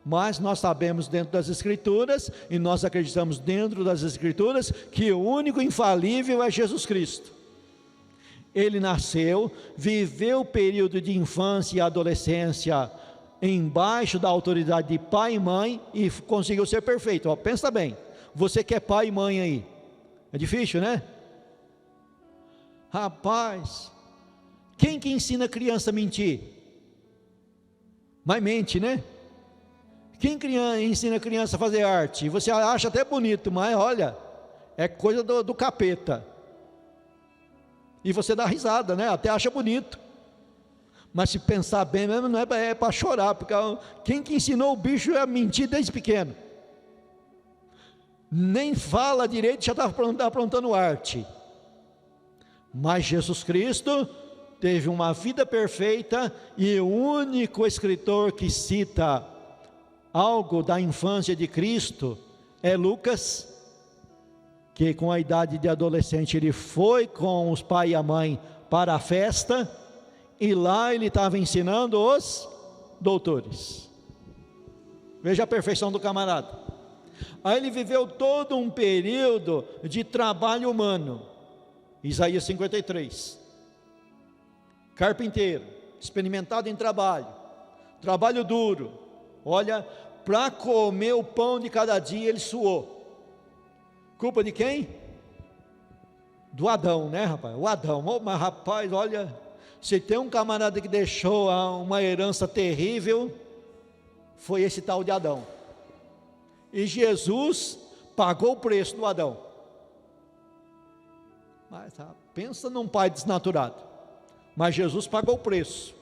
Mas nós sabemos dentro das Escrituras, e nós acreditamos dentro das Escrituras, que o único infalível é Jesus Cristo. Ele nasceu, viveu o período de infância e adolescência embaixo da autoridade de pai e mãe, e conseguiu ser perfeito. Ó, pensa bem, você que é pai e mãe aí, é difícil, né? Rapaz, quem que ensina a criança a mentir? Mas mente, né? Quem ensina a criança a fazer arte? Você acha até bonito, mas olha, é coisa do capeta. E você dá risada, né? Até acha bonito. Mas se pensar bem mesmo, não é para chorar, porque quem que ensinou o bicho a mentir desde pequeno? Nem fala direito, já está aprontando arte. Mas Jesus Cristo teve uma vida perfeita, e o único escritor que cita algo da infância de Cristo é Lucas, que com a idade de adolescente ele foi com os pai e a mãe para a festa, e lá ele estava ensinando os doutores. Veja a perfeição do camarada. Aí ele viveu todo um período de trabalho humano. Isaías 53. Carpinteiro, experimentado em trabalho duro. Olha, para comer o pão de cada dia ele suou. Culpa de quem? Do Adão, né, rapaz? O Adão. Mas rapaz, olha, se tem um camarada que deixou uma herança terrível, foi esse tal de Adão. E Jesus pagou o preço do Adão. Mas pensa num pai desnaturado. Mas Jesus pagou o preço,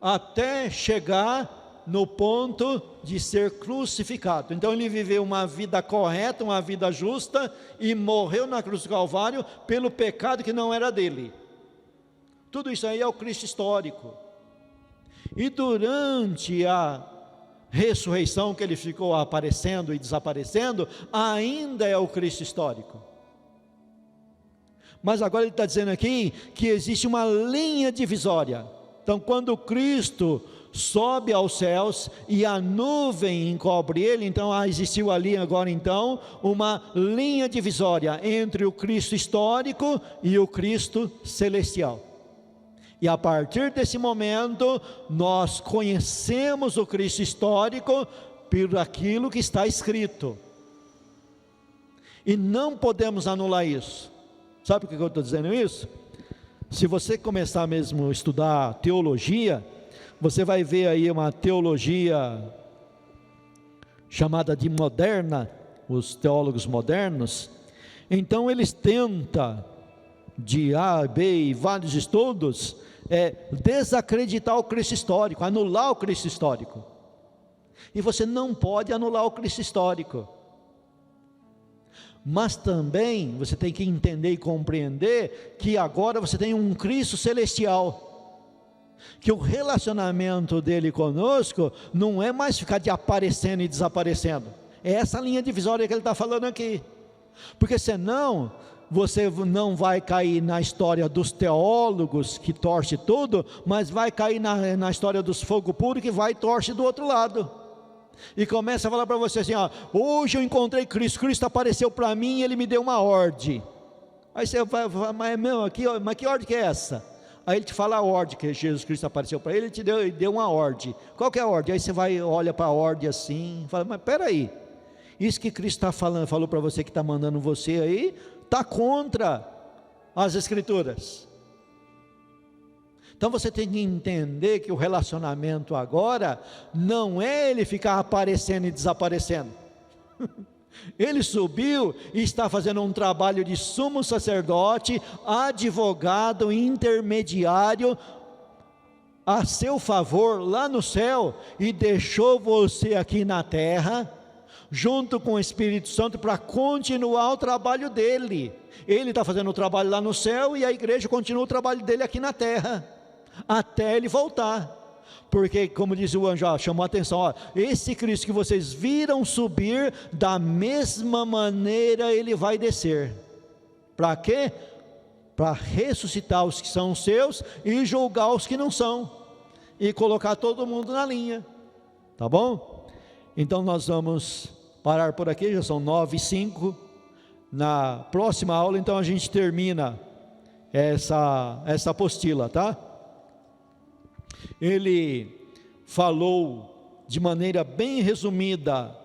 até chegar no ponto de ser crucificado. Então ele viveu uma vida correta, uma vida justa, e morreu na cruz do Calvário pelo pecado que não era dele. Tudo isso aí é o Cristo histórico. E durante a ressurreição, que ele ficou aparecendo e desaparecendo, ainda é o Cristo histórico. Mas agora ele está dizendo aqui que existe uma linha divisória. Então quando Cristo sobe aos céus e a nuvem encobre ele, então existiu ali agora então uma linha divisória entre o Cristo histórico e o Cristo celestial. E a partir desse momento nós conhecemos o Cristo histórico por aquilo que está escrito, e não podemos anular isso. Sabe por que eu estou dizendo isso? Se você começar mesmo a estudar teologia, você vai ver aí uma teologia chamada de moderna, os teólogos modernos. Então eles tentam, de A, B e vários estudos, desacreditar o Cristo histórico, anular o Cristo histórico. E você não pode anular o Cristo histórico. Mas também você tem que entender e compreender que agora você tem um Cristo celestial, que o relacionamento dele conosco não é mais ficar de aparecendo e desaparecendo. É essa linha divisória que ele está falando aqui, porque senão você não vai cair na história dos teólogos que torce tudo, mas vai cair na história dos fogo puro que vai e torce do outro lado. E começa a falar para você assim, hoje eu encontrei Cristo, Cristo apareceu para mim e ele me deu uma ordem. Aí você vai, mas que ordem que é essa? Aí ele te fala a ordem, que Jesus Cristo apareceu para ele, ele deu uma ordem. Qual que é a ordem? Aí você vai, olha para a ordem assim, fala, mas peraí, isso que Cristo está falando, falou para você, que está mandando você aí, está contra as Escrituras. Então você tem que entender que o relacionamento agora não é ele ficar aparecendo e desaparecendo. Ele subiu e está fazendo um trabalho de sumo sacerdote, advogado, intermediário a seu favor lá no céu, e deixou você aqui na terra junto com o Espírito Santo para continuar o trabalho dele. Ele está fazendo o trabalho lá no céu e a igreja continua o trabalho dele aqui na terra, até ele voltar. Porque, como diz o anjo, chamou a atenção, esse Cristo que vocês viram subir, da mesma maneira ele vai descer. Para quê? Para ressuscitar os que são seus e julgar os que não são, e colocar todo mundo na linha. Tá bom? Então nós vamos parar por aqui, já são 9h05. Na próxima aula então a gente termina essa apostila, tá? Ele falou de maneira bem resumida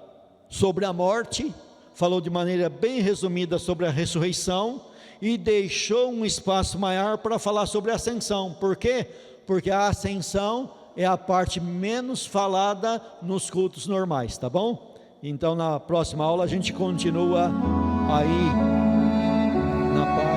sobre a morte, falou de maneira bem resumida sobre a ressurreição, e deixou um espaço maior para falar sobre a ascensão. Por quê? Porque a ascensão é a parte menos falada nos cultos normais, tá bom? Então na próxima aula a gente continua aí na parte